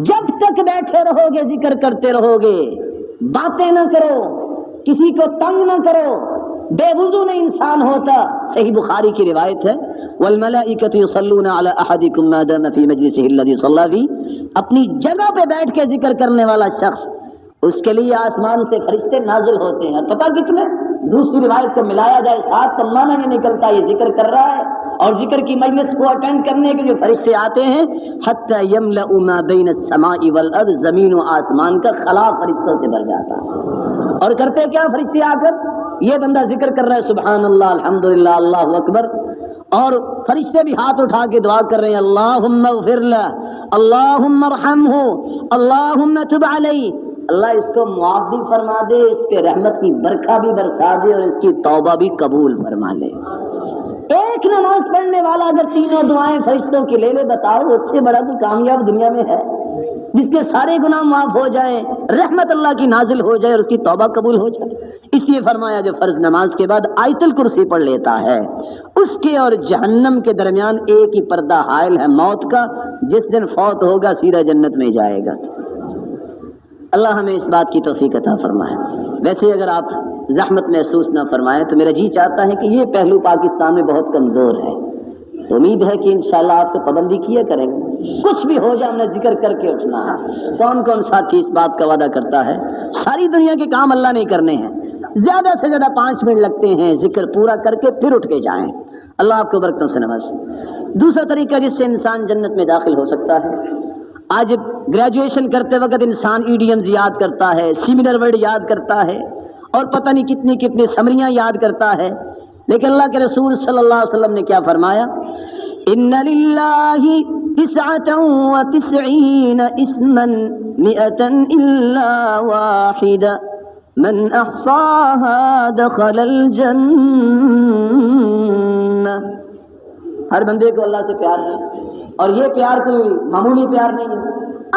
A: جب تک بیٹھے رہو گے ذکر کرتے رہو گے، باتیں نہ کرو، کسی کو تنگ نہ کرو، بے وضو نہیں انسان ہوتا۔ صحیح بخاری کی روایت ہے، والملائکۃ یصلون علی احدکم ما دام فی مجلسہ الذی صلی فیہ، اپنی جگہ پہ بیٹھ کے ذکر کرنے والا شخص، اس کے لیے آسمان سے فرشتے نازل ہوتے ہیں۔ پتہ کتنے؟ دوسری روایت کو ملایا جائے ساتھ تو معنی نہیں نکلتا، یہ ذکر کر رہا ہے اور ذکر کی مجلس کو اٹینڈ کرنے کے جو فرشتے آتے ہیں، حتی یملأ ما بین السماء والارض، زمین و آسمان کا خلا فرشتوں سے بھر جاتا ہے۔ اور کرتے کیا فرشتے آ کر؟ یہ بندہ ذکر کر رہا ہے سبحان اللہ، الحمدللہ، اللہ اکبر، اور فرشتے بھی ہاتھ اٹھا کے دعا کر رہے ہیں، اللہم اغفر لہ، اللہم ارحمہ، اللہم تب علیہ، اللہ اس کو معاف بھی فرما دے، اس پہ رحمت کی برکھا بھی برسا دے اور اس کی توبہ بھی قبول فرما لے۔ ایک نماز پڑھنے والا اگر تینوں دعائیں فرشتوں کی لے لے، بتاؤ اس سے بڑا کوئی کامیاب دنیا میں ہے؟ جس کے سارے گناہ معاف ہو جائیں، رحمت اللہ کی نازل ہو جائے اور اس کی توبہ قبول ہو جائے۔ اس لیے فرمایا جو فرض نماز کے بعد آیت الکرسی پڑھ لیتا ہے، اس کے اور جہنم کے درمیان ایک ہی پردہ حائل ہے موت کا، جس دن فوت ہوگا سیدھا جنت میں جائے گا۔ اللہ ہمیں اس بات کی توفیق عطا فرمائے۔ ویسے اگر آپ زحمت محسوس نہ فرمائیں تو میرا جی چاہتا ہے کہ یہ پہلو پاکستان میں بہت کمزور ہے، تو امید ہے کہ انشاءاللہ آپ کو پابندی کیا کریں گے، کچھ بھی ہو جائے ہم نے ذکر کر کے اٹھنا ہے۔ کون کون ساتھی اس بات کا وعدہ کرتا ہے؟ ساری دنیا کے کام اللہ نہیں کرنے ہیں، زیادہ سے زیادہ 5 منٹ لگتے ہیں، ذکر پورا کر کے پھر اٹھ کے جائیں۔ اللہ آپ کو برکتوں سے نوازے۔ دوسرا طریقہ جس سے انسان جنت میں داخل ہو سکتا ہے، آج گریجویشن کرتے وقت انسان ایڈیمز یاد کرتا ہے، سیمینر ورڈ یاد کرتا ہے اور پتہ نہیں کتنی کتنی سمریاں یاد کرتا ہے، لیکن اللہ کے رسول صلی اللہ علیہ وسلم نے کیا فرمایا؟ ان للہ 99 اسما 100 الا واحدا من احصاها دخل الجنہ۔ ہر بندے کو اللہ سے پیار ہے، اور یہ پیار کوئی معمولی پیار نہیں ہے،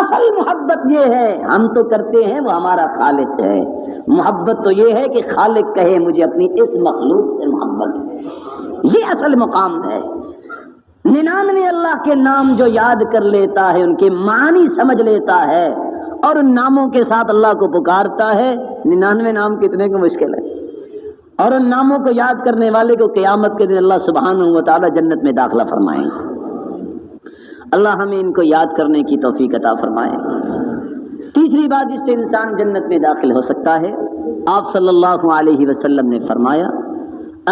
A: اصل محبت یہ ہے، ہم تو کرتے ہیں، وہ ہمارا خالق ہے۔ محبت تو یہ ہے کہ خالق کہے مجھے اپنی اس مخلوق سے محبت ہے، یہ اصل مقام ہے۔ 99 اللہ کے نام جو یاد کر لیتا ہے، ان کے معنی سمجھ لیتا ہے اور ان ناموں کے ساتھ اللہ کو پکارتا ہے، 99 نام کتنے کو مشکل ہے، اور ان ناموں کو یاد کرنے والے کو قیامت کے دن اللہ سبحانہ و تعالی جنت میں داخلہ فرمائیں گے۔ اللہ ہمیں ان کو یاد کرنے کی توفیق عطا فرمائے۔ تیسری بات جس سے انسان جنت میں داخل ہو سکتا ہے، آپ صلی اللہ علیہ وسلم نے فرمایا،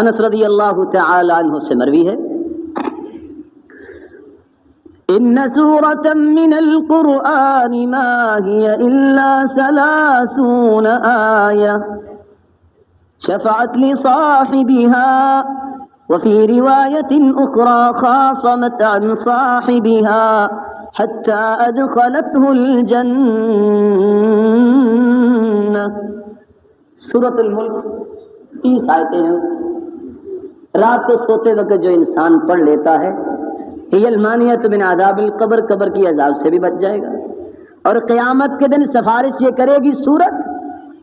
A: انس رضی اللہ تعالی عنہ سے مروی ہے، ان سورۃ من القرآن ما هي الا 30 آیہ شفعت لصاحبها وفي رواية أخرى خاصمت عن صاحبها حتى أدخلته الجنة۔ سورۃ الملک 30 آیتیں ہیں اس کی، رات کو سوتے وقت جو انسان پڑھ لیتا ہے، هي المانعة من عذاب القبر، قبر کی عذاب سے بھی بچ جائے گا، اور قیامت کے دن سفارش یہ کرے گی سورت،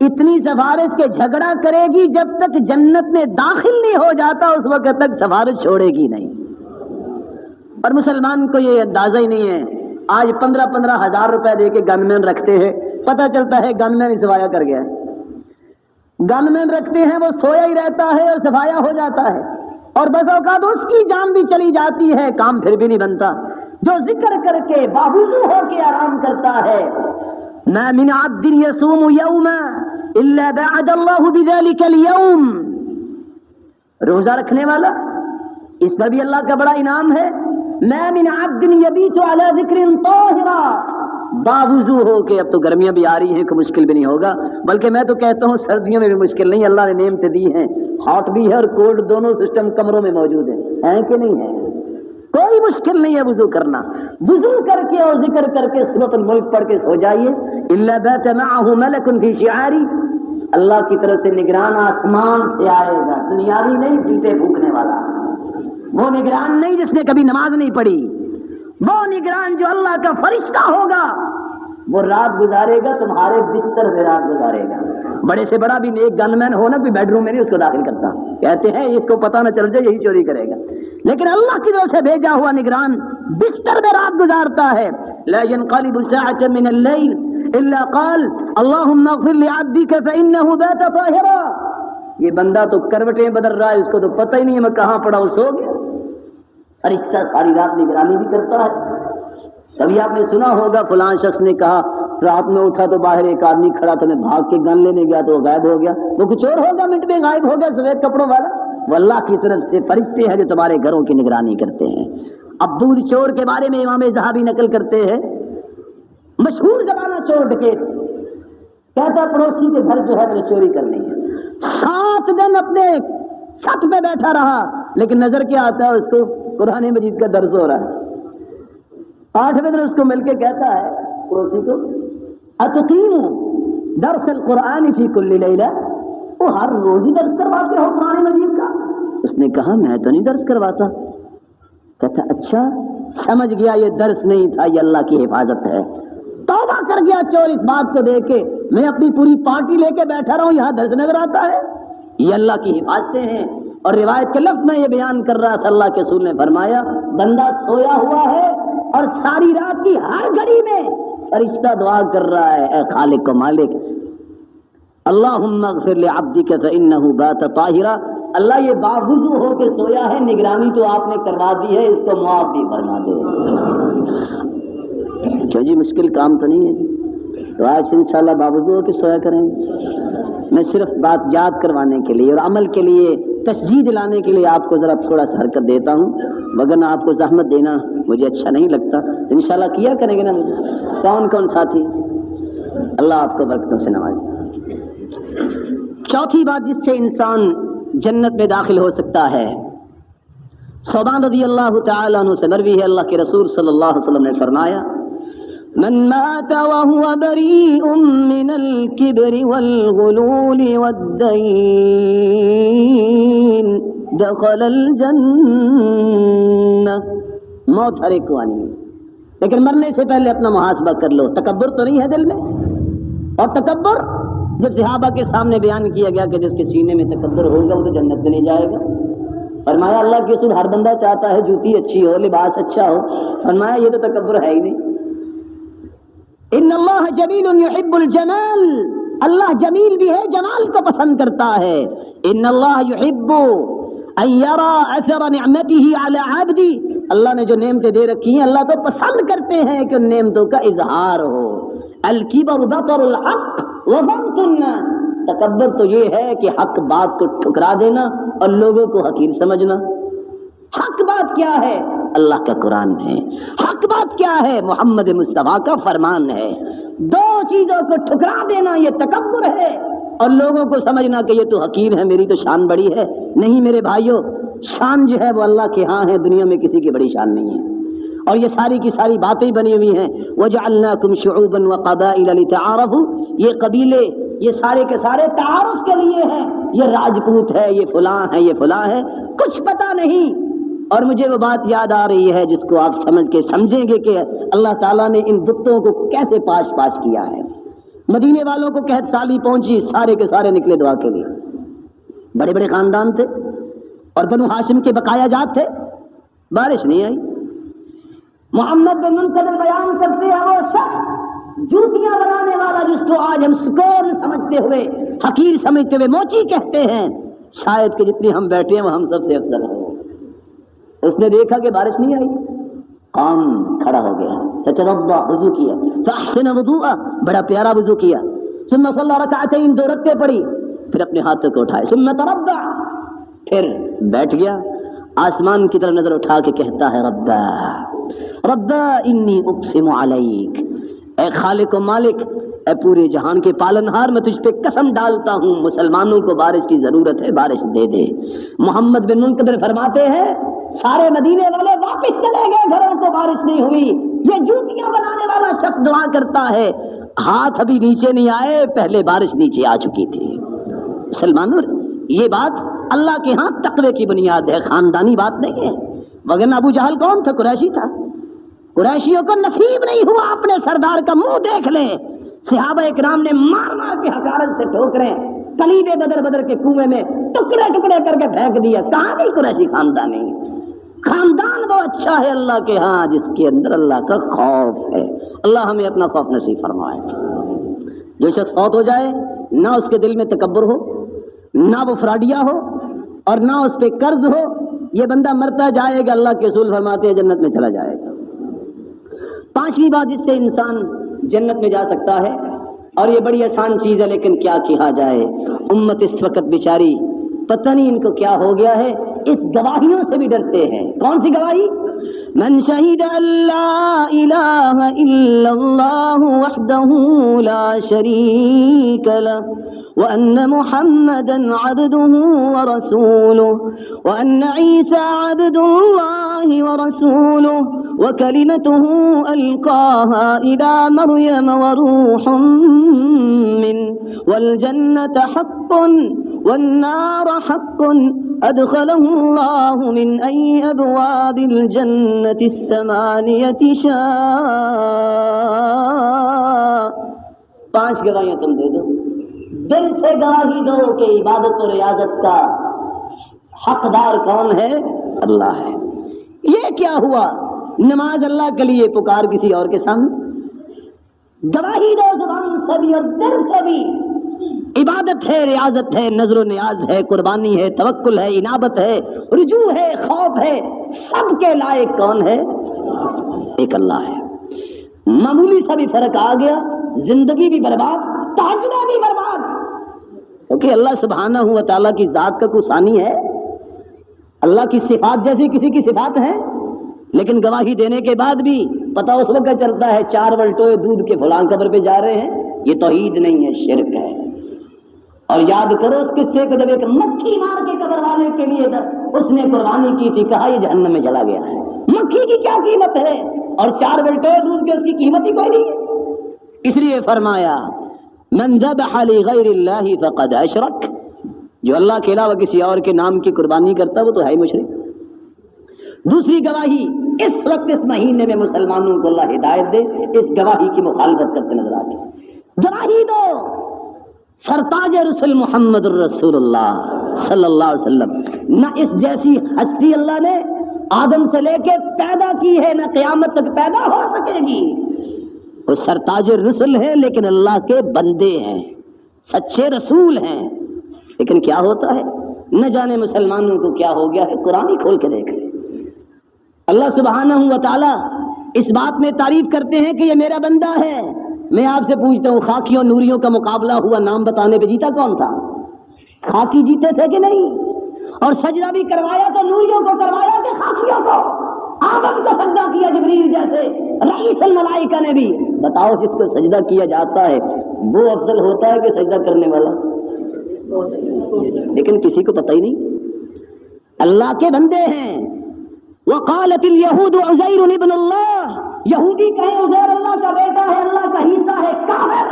A: اتنی سفارش کے جھگڑا کرے گی جب تک جنت میں داخل نہیں ہو جاتا اس وقت تک سفارش چھوڑے گی نہیں۔ اور مسلمان کو یہ اندازہ ہی نہیں ہے، آج 15 ہزار روپے دے کے گن مین رکھتے ہیں، پتہ چلتا ہے گن مین سفایا کر گیا، گن مین رکھتے ہیں وہ سویا ہی رہتا ہے اور سفایا ہو جاتا ہے، اور بس اوقات اس کی جان بھی چلی جاتی ہے، کام پھر بھی نہیں بنتا۔ جو ذکر کر کے باوضو ہو کے آرام کرتا ہے، ما من عبد يصوم يوما الا بعد الله بذلك اليوم، روزہ رکھنے والا، اس پر بھی اللہ کا بڑا انعام ہے، ما من عبد یبیت علی ذکر طاہرا، باوضو ہو کہ اب تو گرمیاں بھی آ رہی ہیں کہ مشکل بھی نہیں ہوگا، بلکہ میں تو کہتا ہوں سردیوں میں بھی مشکل نہیں، اللہ نے نعمتیں دی ہیں، ہاٹ بھی ہے اور کولڈ دونوں سسٹم کمروں میں موجود ہیں کہ نہیں ہے؟ کوئی مشکل نہیں ہے وضو کرنا، وضو کر کے اور ذکر کر کے سورۃ الملک پڑھ کے سو جائیے. الا بات معه ملک فی شعاری، اللہ کی طرف سے نگران آسمان سے آئے گا، دنیاوی نہیں سیٹیں پھونکنے والا، وہ نگران نہیں جس نے کبھی نماز نہیں پڑھی، وہ نگران جو اللہ کا فرشتہ ہوگا، وہ رات گزارے گا تمہارے بستر میں، رات گزارے گا. بڑے سے بڑا بھی ایک گن مین ہو نا، کوئی بیڈ روم میں نہیں اس کو داخل کرتا، کہتے ہیں اس کو پتہ نہ چل جائے یہی چوری کرے گا، لیکن اللہ کی طرف سے بھیجا ہوا نگران بستر میں رات گزارتا ہے. لا ينقلب ساعة من الليل الا قال اللهم اغفر لعبدك فانه بات طاهرا. یہ بندہ تو کروٹیں بدل رہا ہے، اس کو تو پتہ ہی نہیں ہے میں کہاں پڑا ہوں، سو گیا. فرشتہ ساری رات نگرانی بھی کرتا ہے. کبھی آپ نے سنا ہوگا فلاں شخص نے کہا رات میں اٹھا تو باہر ایک آدمی کھڑا تھا، میں بھاگ کے گن لینے گیا تو وہ غائب ہو گیا. وہ کچھ اور ہوگا، منٹ میں غائب ہو گیا سفید کپڑوں والا. وہ اللہ کی طرف سے فرشتے ہیں جو تمہارے گھروں کی نگرانی کرتے ہیں. اب دودھ چور کے بارے میں امام ذہبی نقل کرتے ہیں، مشہور زمانہ چور ڈکیت، کہتا پڑوسی کے گھر جو ہے میں نے چوری کرنی ہے، 7 دن اپنے چھت پہ بیٹھا رہا، لیکن نظر کیا آتا ہے اس کو؟ قرآن مجید کا درس ہو رہا ہے. 8ویں دن اس کو مل کے کہتا ہے پڑوسی کو اتقیم درس القرآن فی کل لیلہ، وہ ہر روز ہی درس کرواتے ہو قرآن مجید کا؟ اس نے کہا میں تو نہیں درس کرواتا. کہتا اچھا، سمجھ گیا یہ درس نہیں تھا، یہ اللہ کی حفاظت ہے. توبہ کر گیا چور اس بات کو دیکھ کے، میں اپنی پوری پارٹی لے کے بیٹھا رہا ہوں، یہاں درس نظر آتا ہے. یہ اللہ کی حفاظتیں ہیں. اور روایت کے لفظ میں یہ بیان کر رہا تھا، اللہ کے رسول نے فرمایا بندہ سویا ہوا ہے اور ساری رات کی ہر گھڑی میں فرشتہ دعا کر رہا ہے، اے خالق و مالک اللہم اغفر لعبدک فانہ بات طاہرا. اللہ یہ باوضو ہو کے سویا ہے، نگرانی تو آپ نے کروا دی ہے، اس کو معاف بھی فرما دے. کیوں جی مشکل کام تو نہیں ہے جی، تو آج انشاءاللہ باوضو ہو کے سویا کریں گے. میں صرف بات یاد کروانے کے لیے اور عمل کے لیے تشجیع دلانے کے لیے آپ کو ذرا تھوڑا سا حرکت دیتا ہوں، وگرنہ آپ کو زحمت دینا مجھے اچھا نہیں لگتا. انشاءاللہ کیا کریں گے نا مجھے. کون کون ساتھی؟ اللہ آپ کو برکتوں سے نوازے. چوتھی بات جس سے انسان جنت میں داخل ہو سکتا ہے، ثوبان رضی اللہ تعالیٰ عنہ سے مروی ہے، اللہ کے رسول صلی اللہ علیہ وسلم نے فرمایا من مات وهو بريء من الكبر والغلول والدين دخل الجنة. موت ہر ایک کو آنی ہے، لیکن مرنے سے پہلے اپنا محاسبہ کر لو. تکبر تو نہیں ہے دل میں؟ اور تکبر جب صحابہ کے سامنے بیان کیا گیا کہ جس کے سینے میں تکبر ہوگا وہ تو جنت میں نہیں جائے گا. فرمایا اللہ کے رسول ہر بندہ چاہتا ہے جوتی اچھی ہو، لباس اچھا ہو. فرمایا یہ تو تکبر ہے ہی نہیں. ان اللہ جمیل یحب الجمال، اللہ جمیل بھی ہے، جمال کو پسند کرتا ہے. ان اللہ یحب ان یرا اثر نعمته علی عبدی، اللہ نے جو نعمتیں دے رکھی ہیں اللہ تو پسند کرتے ہیں کہ ان نعمتوں کا اظہار ہو. الکبر بطر الحق وغمط الناس، تکبر تو یہ ہے کہ حق بات کو ٹھکرا دینا اور لوگوں کو حقیر سمجھنا. حق بات کیا ہے؟ اللہ کا قرآن ہے. حق بات کیا ہے؟ محمد مصطفیٰ کا فرمان ہے. دو چیزوں کو ٹھکرا دینا یہ تکبر ہے، اور لوگوں کو سمجھنا کہ یہ تو حقیر ہے، میری تو شان بڑی ہے. نہیں میرے بھائیوں، شان جو ہے وہ اللہ کے ہاں ہے، دنیا میں کسی کی بڑی شان نہیں ہے. اور یہ ساری کی ساری باتیں بنی ہوئی ہیں. وَجَعَلْنَاكُمْ شُعُوبًا وَقَبَائِلَ لِتَعَارَفُوا، یہ قبیلے یہ سارے کے سارے تعارف کے لیے ہیں. یہ راجپوت ہے، یہ فلاں ہے، یہ فلاں ہے، کچھ پتہ نہیں. اور مجھے وہ بات یاد آ رہی ہے جس کو آپ سمجھیں گے کہ اللہ تعالیٰ نے ان بتوں کو کیسے پاش کیا ہے. مدینے والوں کو قحط سالی پہنچی، سارے کے سارے نکلے دعا کے لیے. بڑے بڑے خاندان تھے اور بنو ہاشم کے بقایا جات تھے. بارش نہیں آئی. محمد بن منقدر بیان کرتے ہیں وہ شخص جوتیاں بنانے والا جس کو آج ہم سکور سمجھتے ہوئے، حقیر سمجھتے ہوئے موچی کہتے ہیں، شاید کہ جتنے ہم بیٹھے ہیں وہ ہم سب سے افضل ہیں. اس نے دیکھا کہ بارش نہیں آئی، قام کھڑا ہو گیا، فتوضا وضو کیا، فاحسن وضوءا بڑا پیارا وضو کیا، ثم صلی رکعتین 2 رکعتیں پڑھی، پھر اپنے ہاتھوں کو اٹھائے، ثم تربع پھر بیٹھ گیا، آسمان کی طرف نظر اٹھا کے کہتا ہے ربا ربا انی اقسم علیک، اے خالق و مالک، اے پورے جہان کے پالنہار، میں تجھ پہ قسم ڈالتا ہوں مسلمانوں کو بارش کی ضرورت ہے، بارش دے دے۔ محمد بن منقدر فرماتے ہیں سارے مدینے والے واپس چلے گئے گھروں کو، بارش نہیں ہوئی۔ یہ جوتیاں بنانے والا شخص دعا کرتا ہے ہاتھ ابھی نیچے نہیں آئے، پہلے بارش نیچے آ چکی تھی۔ مسلمانوں، یہ بات اللہ کے ہاں تقوی کی بنیاد ہے، خاندانی بات نہیں ہے۔ وگرنہ ابو جہل کون تھا؟ قریشی تھا۔ قریشیوں کو نصیب نہیں ہوا اپنے سردار کا منہ دیکھ لے۔ صحابہ اکرام نے مار مار کے حقارت سے ٹھوکریں کلیب بدر کے کنویں میں ٹکڑے ٹکڑے کر کے پھینک دیا۔ کہاں گئی قریشی خاندانی؟ خاندان وہ اچھا ہے اللہ کے ہاں جس کے اندر اللہ کا خوف ہے۔ اللہ ہمیں اپنا خوف نصیب فرمائے۔ جو شخص فوت ہو جائے، نہ اس کے دل میں تکبر ہو، نہ وہ فراڈیا ہو، اور نہ اس پہ قرض ہو، یہ بندہ مرتا جائے گا، اللہ کے رسول فرماتے ہیں جنت میں چلا جائے گا۔ پانچویں بات جس سے انسان جنت میں جا سکتا ہے، اور یہ بڑی آسان چیز ہے لیکن کیا کہا جائے، امت اس وقت بیچاری پتہ نہیں ان کو کیا ہو گیا ہے، اس گواہیوں سے بھی ڈرتے ہیں۔ کون سی گواہی؟ من شہد ان لا الہ الا اللہ وحدہ لا شریک لہ وأن محمدا عبده ورسوله وأن عيسى عبد الله ورسوله وكلمته ألقاها إلى مريم وروح منه والجنة حق والنار حق أدخله الله من أي أبواب الجنة الثمانية شاء۔ 5 گواہیاں تم دے دو، دل سے گواہی دو کہ عبادت و ریاضت کا حقدار کون ہے؟ اللہ ہے۔ یہ کیا ہوا؟ نماز اللہ کے لیے، پکار کسی اور کے سامنے۔ گواہی دو زبان سے بھی اور دل سے بھی۔ عبادت ہے، ریاضت ہے، نظر و نیاز ہے، قربانی ہے، توکل ہے، انابت ہے، رجوع ہے، خوف ہے، سب کے لائق کون ہے؟ ایک اللہ ہے۔ معمولی سا بھی فرق آ گیا، زندگی بھی برباد، تہجد بھی برباد۔ کیونکہ اللہ سبحانہ و تعالیٰ کی ذات کا کوئی ثانی ہے؟ اللہ کی صفات جیسی کسی کی صفات ہیں؟ لیکن گواہی دینے کے بعد بھی پتہ اس وقت چلتا ہے 4 ولٹوئے دودھ کے فلاں قبر پہ جا رہے ہیں، یہ توحید نہیں ہے، شرک ہے۔ اور یاد کرو اس قصے کو، جب ایک مکھی مار کے قبر والے کے لیے اس نے قربانی کی تھی، کہا یہ جہنم میں چلا گیا ہے۔ مکھی کی کیا قیمت ہے؟ اور 4 ولٹوئے دودھ کی اس کی قیمت ہی کوئی نہیں ہے۔ اس لیے فرمایا من ذبح لغیر اللہ فقد اشرک، جو اللہ کے علاوہ کسی اور کے نام کی قربانی کرتا وہ تو ہے مشرک۔ دوسری گواہی، اس وقت اس مہینے میں مسلمانوں کو اللہ ہدایت دے، اس گواہی کی مخالفت کرتے نظر آتے ہیں۔ گواہی دو سرتاج رسول محمد الرسول اللہ صلی اللہ علیہ وسلم، نہ اس جیسی ہستی اللہ نے آدم سے لے کے پیدا کی ہے، نہ قیامت تک پیدا ہو سکے گی۔ وہ سرتاج رسول ہے لیکن اللہ کے بندے ہیں، سچے رسول ہیں۔ لیکن کیا ہوتا ہے، نہ جانے مسلمانوں کو کیا ہو گیا ہے۔ قرآن ہی کھول کے دیکھ لیں، اللہ سبحانہ و تعالیٰ اس بات میں تعریف کرتے ہیں کہ یہ میرا بندہ ہے۔ میں آپ سے پوچھتا ہوں، خاکیوں نوریوں کا مقابلہ ہوا، نام بتانے پہ جیتا کون تھا؟ خاکی جیتے تھے کہ نہیں؟ اور سجدہ بھی کروایا تو نوریوں کو کروایا کہ خاکیوں کو؟ آدم کو سجدہ کیا جبریل جیسے، رئیس الملائکہ نے بھی۔ بتاؤ جس کو سجدہ کیا جاتا ہے وہ افضل ہوتا ہے کہ سجدہ کرنے والا؟ لیکن کسی کو پتہ ہی نہیں۔ اللہ کے بندے ہیں۔ وقالت اليہود عزیر ابن اللہ، یہودی کہیں عزیر اللہ کا بیٹا ہے، اللہ کا حصہ ہے، کافر۔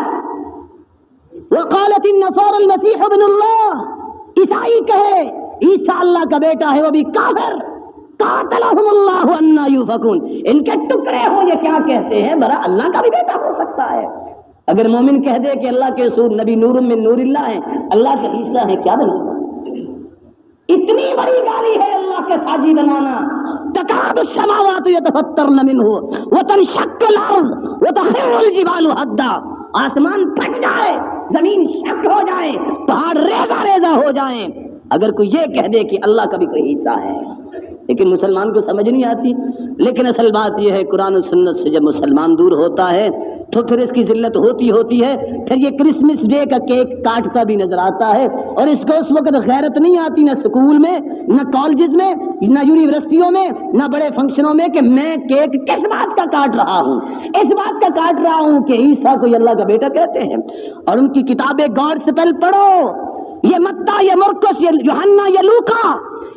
A: وقالت النصارى المسیح ابن اللہ، عیسائی کہے عیسیٰ اللہ کا بیٹا ہے، وہ بھی کافر۔ قاتلہم اللہ انا یؤفکون، ان کے ٹکڑے ہو، یہ کیا کہتے ہیں؟ برا اللہ کا بھی بیٹا ہو سکتا ہے؟ اگر مومن کہہ دے کہ اللہ کے رسول نبی نور من نور اللہ ہے، اللہ کا حصہ ہے، کیا بنے گا؟ اتنی بڑی گالی ہے اللہ کے ساجی بنانا۔ تکاد السماوات یتفطرن منہ وتنشق الارض وتخر الجبال حدا، آسمان پھٹ جائے، زمین شک ہو جائے، پہاڑ ریزہ ریزہ ہو جائیں، اگر کوئی یہ کہہ دے کہ اللہ کا بھی کوئی حصہ ہے، لیکن مسلمان کو سمجھ نہیں آتی. لیکن اصل بات یہ ہے قرآن و سنت سے جب مسلمان دور ہوتا ہے تو پھر اس کی ذلت ہوتی ہے. پھر یہ کرسمس ڈے کا کیک کاٹتا بھی نظر آتا ہے، اور اس کو اس وقت غیرت نہیں آتی، نہ اسکول میں، نہ کالجز میں، نہ یونیورسٹیوں میں، نہ بڑے فنکشنوں میں، کہ میں کیک کس بات کا کاٹ رہا ہوں. اس بات کا کاٹ رہا ہوں کہ عیسیٰ کو اللہ کا بیٹا کہتے ہیں، اور ان کی کتابیں گاڈسپل پڑھو. یہ متی، یہ مرقس، یہ یوحنا، یہ لوکا،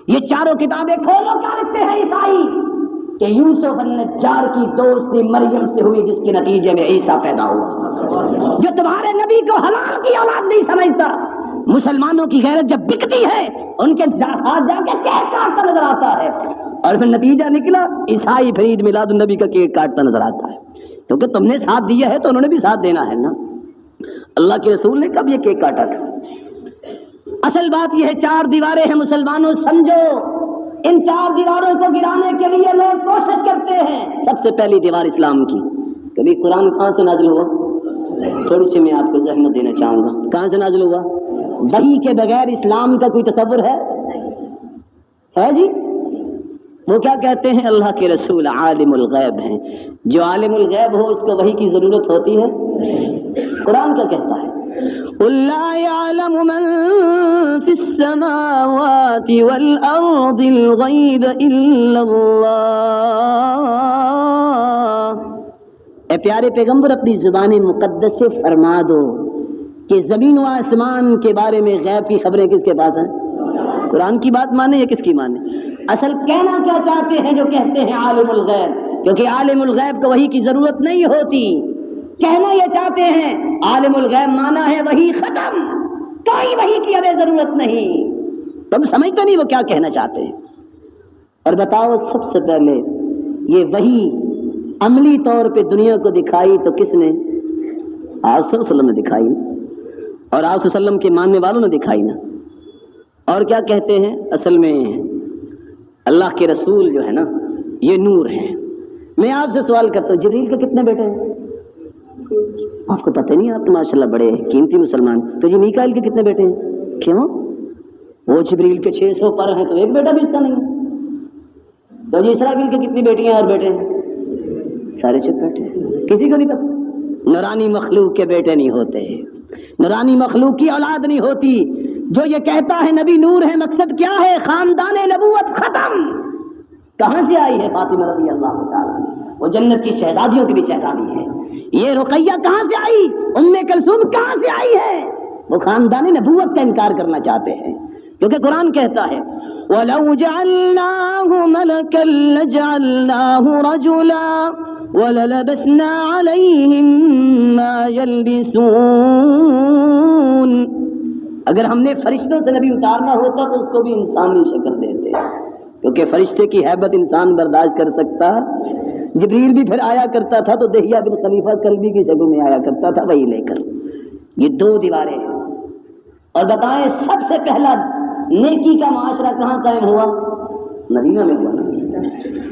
A: یہ چاروں کتابیں کھولو. کیا لکھتے ہیں عیسائی؟ کہ یوسف النجار کی دوستی مریم سے ہوئی، جس کے نتیجے میں عیسیٰ پیدا ہوا. جو تمہارے نبی کو حلال کی اولاد نہیں سمجھتا. مسلمانوں کی غیرت جب بکتی ہے ان کے ساتھ جا کے کیک کاٹتا نظر آتا ہے، اور پھر نتیجہ نکلا عیسائی پھر عید میلاد النبی کا کیک کاٹتا نظر آتا ہے. کیونکہ تم نے ساتھ دیا ہے تو انہوں نے بھی ساتھ دینا ہے نا. اللہ کے رسول نے کب یہ کیک کاٹا تھا؟ اصل بات یہ ہے 4 دیواریں ہیں مسلمانوں، سمجھو. ان 4 دیواروں کو گرانے کے لیے لوگ کوشش کرتے ہیں. سب سے پہلی دیوار اسلام کی. کبھی قرآن کہاں سے نازل ہوا؟ تھوڑی سی میں آپ کو زحمت دینا چاہوں گا. کہاں سے نازل ہوا؟ وحی کے بغیر اسلام کا کوئی تصور ہے جی؟ وہ کیا کہتے ہیں؟ اللہ کے رسول عالم الغیب ہیں. جو عالم الغیب ہو اس کو وحی کی ضرورت ہوتی ہے؟ قرآن کیا کہتا ہے؟ قل لا يعلم من في السماوات والأرض الغيب إلا الله. اے پیارے پیغمبر اپنی زبان مقدس سے فرما دو کہ زمین و آسمان کے بارے میں غیب کی خبریں کس کے پاس ہیں؟ قرآن کی بات مانے یا کس کی مانے؟ اصل کہنا کیا چاہتے ہیں جو کہتے ہیں عالم الغیب؟ کیونکہ عالم الغیب کو وحی کی ضرورت نہیں ہوتی. کہنا یہ چاہتے ہیں عالم الغیب مانا ہے وحی ختم، کوئی وحی کی ہمیں ضرورت نہیں. تم سمجھتے نہیں وہ کیا کہنا چاہتے ہیں. اور بتاؤ سب سے پہلے یہ وحی عملی طور پہ دنیا کو دکھائی تو کس نے؟ آپ صلی اللہ علیہ وسلم نے دکھائی نا، اور آپ صلی اللہ علیہ وسلم کے ماننے والوں نے دکھائی نا. اور کیا کہتے ہیں؟ اصل میں اللہ کے رسول جو ہے نا یہ نور ہے. میں آپ سے سوال کرتا ہوں جبریل کے کتنے بیٹے ہیں؟ آپ کو پتہ نہیں؟ آپ تو ماشاءاللہ بڑے قیمتی مسلمان. تو جی میکائیل کے کتنے بیٹے ہیں؟ کیوں؟ وہ جبریل کے 600 پر ہیں تو ایک بیٹا بھی اس کا نہیں ہے. تو جی اسرافیل کے کتنی بیٹیاں اور بیٹے ہیں؟ سارے چپ بیٹے ہیں، کسی کو نہیں پتہ. نورانی مخلوق کے بیٹے نہیں ہوتے، نورانی مخلوق کی اولاد نہیں ہوتی. جو یہ کہتا ہے نبی نور ہے، مقصد کیا ہے؟ خاندان نبوت ختم. کہاں سے آئی ہے فاطمہ رضی اللہ تعالیٰ؟ وہ جنت کی شہزادیوں کی بھی شہزادی ہے. یہ رقیہ کہاں سے آئی؟ ام کلثوم کہاں سے آئی ہے؟ وہ خاندان نبوت کا انکار کرنا چاہتے ہیں. کیونکہ قرآن کہتا ہے وَلَوْ جَعَلْنَاهُ مَلَكًا لَجَعَلْنَاهُ رَجُلًا وَلَلَبَسْنَا عَلَيْهِمْ مَا يَلْبِسُونَ. اگر ہم نے فرشتوں سے نبی اتارنا ہوتا تو اس کو بھی انسانی شکل دیتے، کیونکہ فرشتے کی ہیبت انسان برداشت کر سکتا. جبریل بھی پھر آیا کرتا تھا تو دہیہ بن خلیفہ کلبی کی شکل میں آیا کرتا تھا وہی لے کر. یہ 2 دیواریں ہیں. اور بتائیں سب سے پہلا نیکی کا معاشرہ کہاں قائم ہوا؟ مدینہ میں ہوا.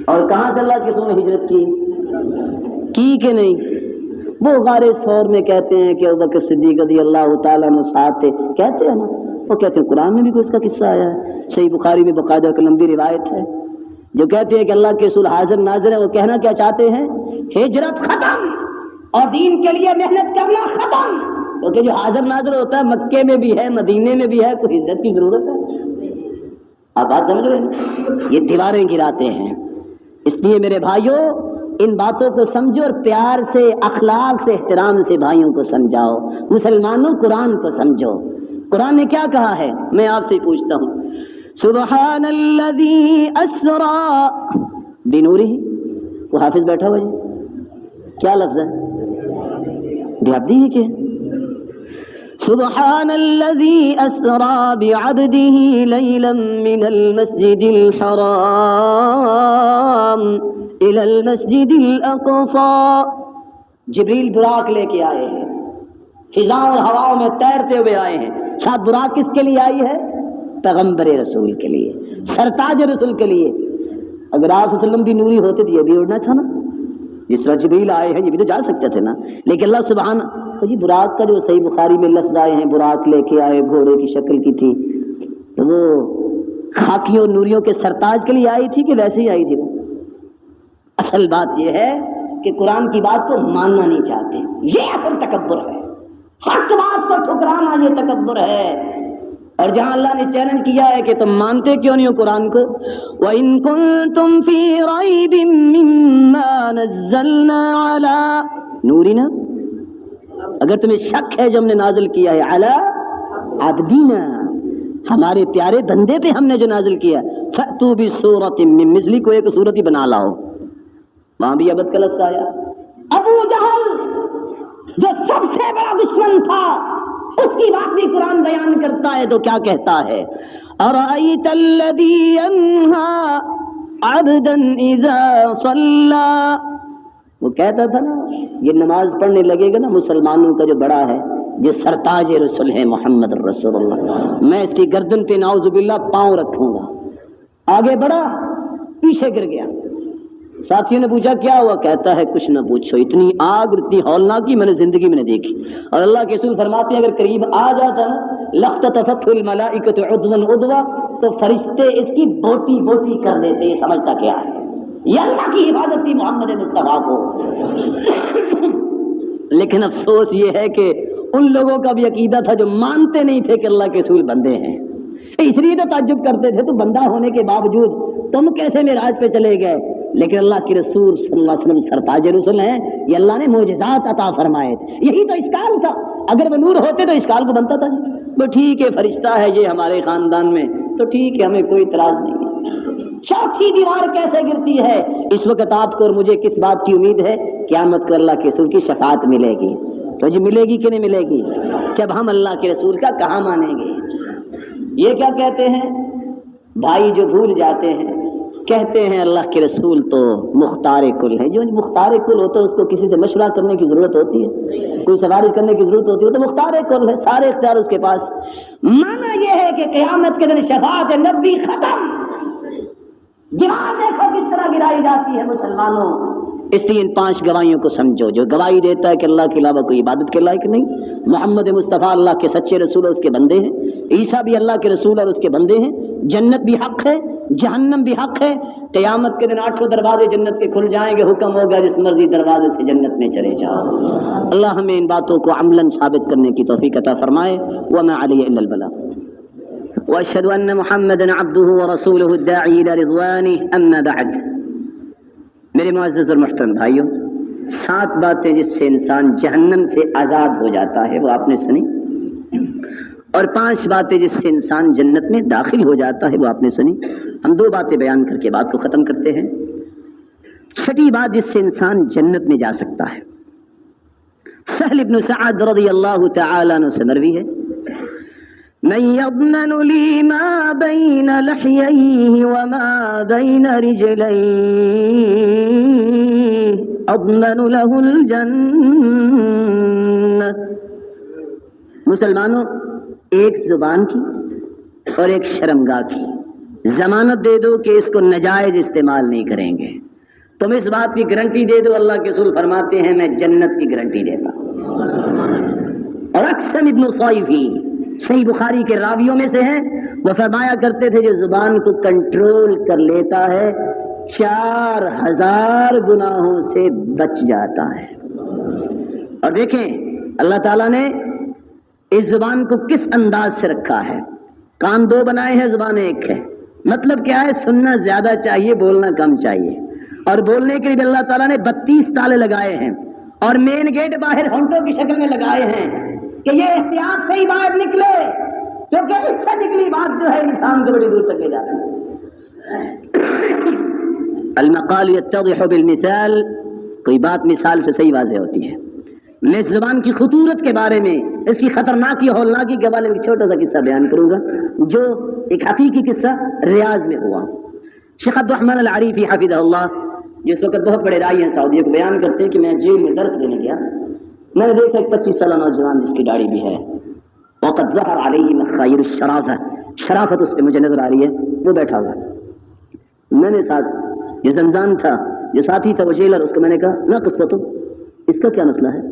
A: اور کہاں سے اللہ کے رسول نے ہجرت کی کہ نہیں؟ وہ غار ثور میں کہتے ہیں کہ ابوبکر صدیق رضی اللہ تعالیٰ عنہ ساتھ تھے، کہتے ہیں نا. وہ کہتے ہیں قرآن میں بھی کوئی اس کا قصہ آیا ہے، صحیح بخاری میں باقاعدہ ایک لمبی روایت ہے جو کہتے ہیں کہ اللہ کے رسول حاضر ناظر ہے. وہ کہنا کیا چاہتے ہیں؟ ہجرت ختم اور دین کے لیے محنت کرنا ختم. کیونکہ جو حاضر ناظر ہوتا ہے مکے میں بھی ہے، مدینے میں بھی ہے، کوئی ہجرت کی ضرورت ہے؟ آپ بات سمجھ رہے ہیں؟ یہ دیواریں گراتے ہیں. اس لیے میرے بھائیوں ان باتوں کو سمجھو اور پیار سے، اخلاق سے، احترام سے بھائیوں کو سمجھاؤ. مسلمانوں قرآن کو سمجھو. قرآن نے کیا کہا ہے؟ میں آپ سے پوچھتا ہوں سبحان الذی اسری بنورہ. وہ حافظ بیٹھا ہوا ہے، کیا لفظ ہے؟ بیابدی ہے کہ سبحان الذی اسری بعبدہ لیلا من المسجد الحرام الى المسجد الاقصى. جبریل براق لے کے آئے ہیں، فضاؤں اور ہواؤں میں تیرتے ہوئے آئے ہیں. ساتھ براق کس کے لیے آئی ہے؟ پیغمبر رسول کے لیے، سرتاج رسول کے لیے. اگر آپ صلی اللہ علیہ وسلم بھی نوری ہوتے تو یہ بھی اڑنا تھا نا. جس طرح جبریل آئے ہیں یہ بھی تو جا سکتے تھے نا. لیکن اللہ سبحانہ جی براق کا جو صحیح بخاری میں لفظ آئے ہیں براق لے کے آئے، گھوڑے کی شکل کی تھی. تو وہ خاکیوں نوریوں کے سرتاج کے لیے آئی تھی کہ ویسے ہی آئی تھی؟ اصل بات یہ ہے کہ قرآن کی بات کو ماننا نہیں چاہتے، یہ اصل تکبر ہے۔ حق بات کو ٹھکرانا یہ تکبر ہے۔ اور جہاں اللہ نے چیلنج کیا ہے کہ تم مانتے کیوں نہیں ہو قرآن کو، وَإِن كُنتُمْ فِي رَيْبٍ مِّمَّا نَزَّلْنَا عَلَىٰ نُورِنَا، اگر تمہیں شک ہے جو ہم نے نازل کیا ہے عَلَىٰ عَبْدِنَا، ہمارے پیارے بندے پہ ہم نے جو نازل کیا، فَأْتُوا بِسُورَةٍ مِّن مِّثْلِهِ، کو ایک صورت ہی بنا لاؤ۔ وہاں بھی عبد کا لفظ آیا۔ ابو جہل جو سب سے بڑا دشمن تھا، اس کی بات بھی قرآن بیان کرتا ہے تو کیا کہتا ہے؟ أَرَأَيْتَ الَّذِي يَنْهَى عَبْدًا إِذَا صَلَّى، وہ کہتا تھا نا یہ نماز پڑھنے لگے گا نا مسلمانوں کا جو بڑا ہے، جو سرتاج رسول ہے محمد رسول اللہ، میں اس کی گردن پہ نعوذ باللہ پاؤں رکھوں گا۔ آگے بڑھا، پیچھے گر گیا۔ ساتھیوں نے پوچھا کیا ہوا؟ کہتا ہے کچھ نہ پوچھو، اتنی آگ اور اتنی ہولناکی میں نے زندگی میں نے دیکھی۔ اور اللہ کے رسول فرماتے ہیں اگر قریب آ جاتا نا لَاخْتَطَفَتْهُ الْمَلَائِكَةُ عُضْوًا عُضْوًا، تو فرشتے اس کی بوٹی بوٹی کر دیتے۔ یہ سمجھتا کیا ہے؟ یہ اللہ کی حفاظت تھی محمد مصطفیٰ کو۔ لیکن افسوس یہ ہے کہ ان لوگوں کا بھی عقیدہ تھا جو مانتے نہیں تھے کہ اللہ کے رسول بندے ہیں، اس لیے تو تعجب کرتے تھے تو بندہ ہونے کے باوجود تم کیسے معراج پہ چلے گئے؟ لیکن اللہ کے رسول صلی اللہ علیہ وسلم سرتاج رسول ہیں، یہ اللہ نے معجزات عطا فرمائے تھے۔ یہی تو اشکال تھا، اگر وہ نور ہوتے تو اشکال کو بنتا تھا جی وہ ٹھیک ہے فرشتہ ہے یہ ہمارے خاندان میں تو ٹھیک ہے، ہمیں کوئی اعتراض نہیں ہے۔ چوتھی دیوار کیسے گرتی ہے؟ اس وقت آپ کو اور مجھے کس بات کی امید ہے؟ قیامت کو اللہ کے رسول کی شفاعت ملے گی۔ تو جی ملے گی کہ نہیں ملے گی؟ جب ہم اللہ کے رسول کا کہاں مانیں گے؟ یہ کیا کہتے ہیں بھائی جو بھول جاتے ہیں، کہتے ہیں اللہ کے رسول تو مختار کل ہے۔ جو مختار کل ہوتا ہے اس کو کسی سے مشورہ کرنے کی ضرورت ہوتی ہے؟ کوئی سفارش کرنے کی ضرورت ہوتی ہے؟ تو مختار کل ہے، سارے اختیار اس کے پاس۔ مانا یہ ہے کہ قیامت کے دن شفاعت نبی ختم۔ گواہ دیکھو کس طرح گرائی جاتی ہے مسلمانوں۔ اس لیے ان 5 گواہیوں کو سمجھو۔ جو گواہی دیتا ہے کہ اللہ کے علاوہ کوئی عبادت کے لائق نہیں، محمد مصطفیٰ اللہ کے سچے رسول اور اس کے بندے ہیں، عیسیٰ بھی اللہ کے رسول اور اس کے بندے ہیں، جنت بھی حق ہے، جہنم بھی حق ہے، قیامت کے دن 8 دروازے جنت کے کھل جائیں گے، حکم ہوگا جس مرضی دروازے سے جنت میں چلے جاؤ۔ اللہ ہمیں ان باتوں کو عملاً ثابت کرنے کی توفیق عطا فرمائے۔ وما علی الا البلاغ واشهد ان محمدا عبده ورسوله الداعي الى رضوانه اما بعد۔ میرے معزز اور محترم بھائیوں، 7 باتیں جس سے انسان جہنم سے آزاد ہو جاتا ہے وہ آپ نے سنی، اور 5 باتیں جس سے انسان جنت میں داخل ہو جاتا ہے وہ آپ نے سنی۔ ہم 2 باتیں بیان کر کے بات کو ختم کرتے ہیں۔ 6ٹھی بات جس سے انسان جنت میں جا سکتا ہے، سہل بن سعد رضی اللہ تعالیٰ عنہ سے مروی ہے، من يضمن لي ما بين لحييه وما بين رجليه اضمن له الجنة۔ مسلمانوں، ایک زبان کی اور ایک شرمگاہ کی ضمانت دے دو کہ اس کو ناجائز استعمال نہیں کریں گے۔ تم اس بات کی گارنٹی دے دو، اللہ کے رسول فرماتے ہیں میں جنت کی گارنٹی دیتا ہوں۔ اور اقسم ابن صیفی صحیح بخاری کے راویوں میں سے ہیں، وہ فرمایا کرتے تھے جو زبان کو کنٹرول کر لیتا ہے 4000 گناہوں سے بچ جاتا ہے۔ اور دیکھیں اللہ تعالیٰ نے اس زبان کو کس انداز سے رکھا ہے۔ کان 2 بنائے ہیں، زبان 1 ہے۔ مطلب کیا ہے؟ سننا زیادہ چاہیے، بولنا کم چاہیے۔ اور بولنے کے لیے اللہ تعالیٰ نے 32 تالے لگائے ہیں، اور مین گیٹ باہر ہونٹوں کی شکل میں لگائے ہیں کہ یہ احتیاط سے ہی باہر نکلے، کیونکہ اس سے نکلی بات جو ہے انسان کو بڑی دور تک لے جاتی ہے۔ المقال يتضح بالمثال، کوئی بات مثال سے صحیح واضح ہوتی ہے۔ میں اس زبان کی خطورت کے بارے میں، اس کی خطرناکی ہولناکی کے بارے میں ایک چھوٹا سا قصہ بیان کروں گا، جو ایک حقیقی قصہ ریاض میں ہوا۔ شیخ عبد الرحمن العریفی حفظہ اللہ، جو اس وقت بہت بڑے رائی ہیں سعودیہ کو، بیان کرتے ہیں کہ میں جیل میں درس دینے گیا، میں نے دیکھا ایک 25 سالہ نوجوان جس کی داڑھی بھی ہے، وقد ظہر علیہ مخایر الشرافہ، شرافت اس پہ مجھے نظر آ رہی ہے، وہ بیٹھا ہوا۔ میں نے ساتھ جو زنزان تھا، جو ساتھی تھا وہ جیلر، اس کو میں نے کہا نا قصہ تو اس کا کیا مسئلہ ہے؟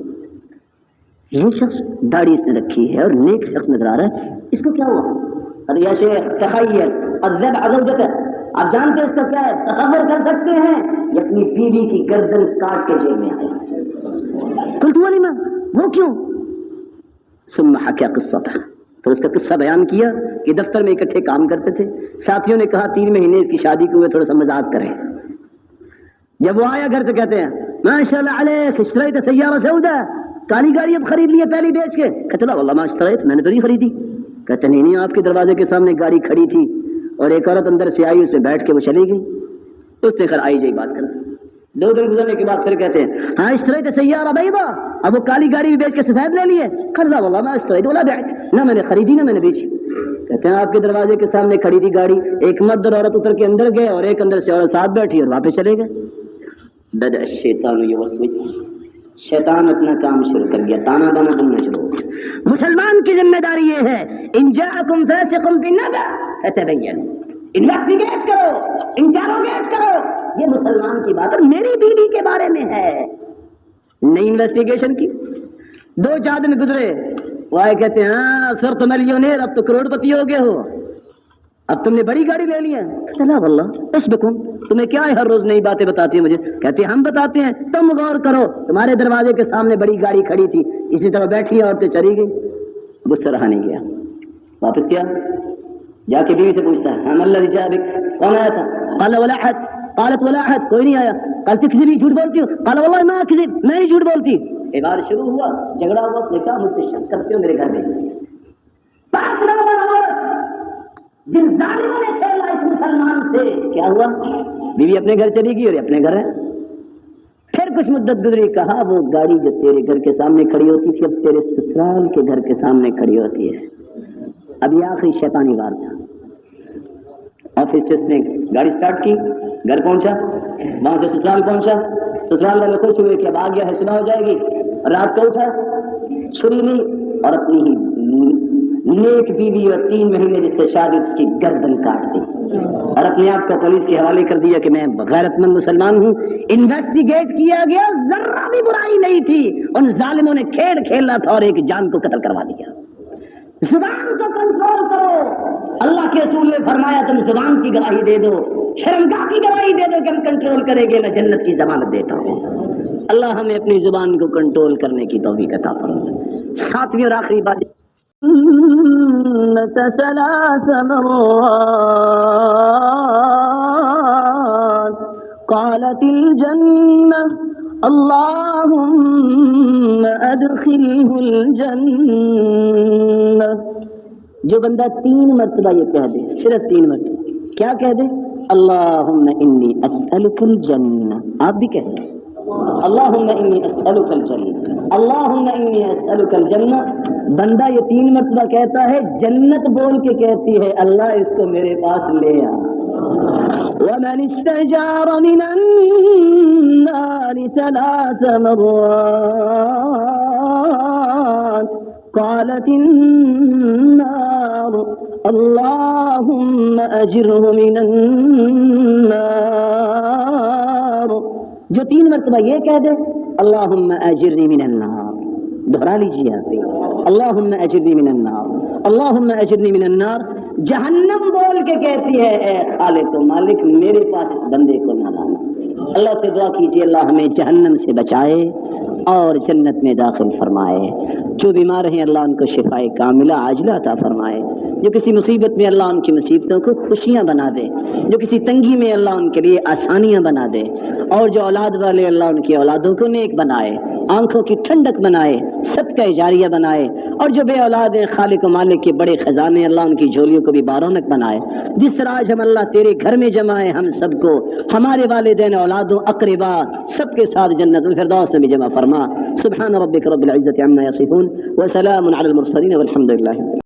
A: یہ شخص داڑھی اس نے رکھی ہے اور نیک شخص نظر آ رہا ہے، اس کو کیا ہوا؟ ارے یا شیخ تخیل الذبح زوجته، آپ جانتے ہیں اس کا کیا ہے؟ تصور کر سکتے ہیں یہ اپنی بیوی کی گردن کاٹ کے جیل میں آیا۔ قلت ولما، وہ کیوں؟ ثم حكى قصته، پھر اس کا قصہ بیان کیا کہ دفتر میں اکٹھے کام کرتے تھے، ساتھیوں نے کہا 3 مہینے اس کی شادی کو ہوئے، تھوڑا سا مذاق کریں۔ جب وہ آیا گھر سے کہتے ہیں ماشاء اللہ علیک اشتریت سیارہ سودا، کالی گاڑی اب خرید لی ہے پہلی بیچ کے؟ کہتے لا واللہ ما اشتریت، میں نے تو نہیں خریدی۔ کہتے نہیں آپ کے دروازے کے سامنے گاڑی کھڑی تھی اور ایک عورت اندر سے آئی، اس پہ بیٹھ کے وہ چلی گئی۔ اس نے خیر آئی جائی بات کر، 2 دن گزرنے کے بعد پھر کہتے ہیں ہاں اشتریت سیارہ بیضا، اب وہ کالی گاڑی بھی بیچ کے سفید لے لیے؟ کہا واللہ ما اشتریت ولا بعت، نہ میں نے خریدی نہ میں نے بیچی۔ کہتے ہیں آپ کے دروازے کے سامنے کھڑی تھی گاڑی، ایک مرد اور عورت اتر کے اندر گئے اور ایک اندر سے عورت ساتھ بیٹھی اور واپس چلے گئے۔ بدأ الشیطان یوسوس، شیطان اپنا کام شروع کر گیا، تانا بانا بننا شروع ہو گیا۔ مسلمان کی ذمہ داری یہ ہے ان جاءکم فاسق بنبأ فتبینوا، انویسٹیگیٹ کرو، انٹروگیٹ کرو، یہ مسلمان کی بات اور میری بیوی کے بارے میں ہے۔ نئی انویسٹیگیشن کی، 2-4 دن گزرے، وہ آئے کہتے ہیں ہاں صرت ملینئر، اب تو کروڑ پتی ہو گئے ہو، اب تم نے بڑی گاڑی لے لی ہے؟ لا واللہ اشبکم، تمہیں کیا ہے ہر روز نئی باتیں بتاتی ہے مجھے؟ کہتے ہیں ہم بتاتے ہیں، تم غور کرو، تمہارے دروازے کے سامنے بڑی گاڑی کھڑی تھی، اسی طرح بیٹھی عورتیں چلی گئی۔ غصہ رہا نہیں گیا، واپس کیا، جا کے بیوی سے پوچھتا ہے ہم اللہ رجا بک، کون آیا تھا؟ قال ولا احد، قالت ولا احد، کوئی نہیں آیا۔ قال تکذبی، جھوٹ بولتی ہو؟ قال واللہ ما اکذب، میں نہیں جھوٹ بولتی۔ ایک بار شروع ہوا جھگڑا ہوا، اس نے کہا مجھ سے شک کرتے ہو میرے گھر میں؟ پاک نمبر عورت جن ظالموں نے کھیلا اس مسلمان سے، کیا ہوا؟ بیوی اپنے گھر چلی گئی اور یہ اپنے گھر ہے۔ پھر کچھ مدت گزری، کہا وہ گاڑی جو تیرے گھر کے سامنے کھڑی ہوتی تھی اب تیرے سسرال کے گھر کے سامنے کھڑی ہوتی ہے۔ اب یہ آخری شیطانی وار تھا۔ آفس سے اس نے گاڑی سٹارٹ کی، گھر پہنچا، وہاں سے سسرال پہنچا، سسرال والے خوش ہوئے کہ اب آ گیا ہے، صبح ہو جائے گی۔ رات کو اٹھا، چھری لی اور اپنی ہی نیک بیوی اور 3 مہینے جس سے شادی اس کی گردن کاٹ دی اور اپنے آپ کو پولیس کے حوالے کر دیا کہ میں غیرت مند مسلمان ہوں۔ انویسٹیگیٹ کیا گیا، ذرہ بھی برائی نہیں تھی، ان ظالموں نے کھیل کھیلا تھا اور ایک جان کو قتل کروا دیا۔ زبان کو کنٹرول کرو، اللہ کے رسول نے فرمایا تم زبان کی گواہی دے دو، شرمگاہ کی گواہی دے دو کہ ہم کنٹرول کریں گے، میں جنت کی ضمانت دیتا ہوں۔ اللہ ہمیں اپنی زبان کو کنٹرول کرنے کی توفیق عطا فرمائے۔ 7ویں اور آخری بات، ثلاث مرات قالت الجنة اللهم ادخله الجنة، جو بندہ 3 مرتبہ یہ کہہ دے، صرف 3 مرتبہ کیا کہہ دے؟ اللہم انی اسألک الجنہ، آپ بھی کہہ دیں اللہم انی اسألک الجنہ، اللہم انی اسألک الجنہ۔ بندہ یہ 3 مرتبہ کہتا ہے، جنت بول کے کہتی ہے اللہ اس کو میرے پاس لے آ۔ ومن استجار من النار 3 مرات قالت النار اللهم اجره من النار، جو 3 مرتبہ یہ کہہ دے اللہم اجرنی من النار، دہرا لیجیے آپ، اللہم اجرنی من النار، اللہم اجرنی من النار، جہنم بول کے کہتی ہے اے خالق و مالک میرے پاس اس بندے کو نہ لانا۔ اللہ سے دعا کیجیے اللہ ہمیں جہنم سے بچائے اور جنت میں داخل فرمائے۔ جو بیمار ہیں اللہ ان کو شفائے کاملہ عاجلہ عطا فرمائے، جو کسی مصیبت میں اللہ ان کی مصیبتوں کو خوشیاں بنا دے، جو کسی تنگی میں اللہ ان کے لیے آسانیاں بنا دے، اور جو اولاد والے اللہ ان کی اولادوں کو نیک بنائے، آنکھوں کی ٹھنڈک بنائے، صدقہ جاریہ بنائے، اور جو بے اولاد ہیں خالق و مالک کے بڑے خزانے اللہ ان کی جھولیوں کو بھی بارونق بنائے۔ جس طرح آج ہم اللہ تیرے گھر میں جمع ہیں، ہم سب کو ہمارے والدین، اولادوں، اقربا سب کے ساتھ جنت الفردوس میں بھی جمع فرما۔ سبحان ربک رب العزت عما یصفون وسلام علی المرسلین والحمد للہ۔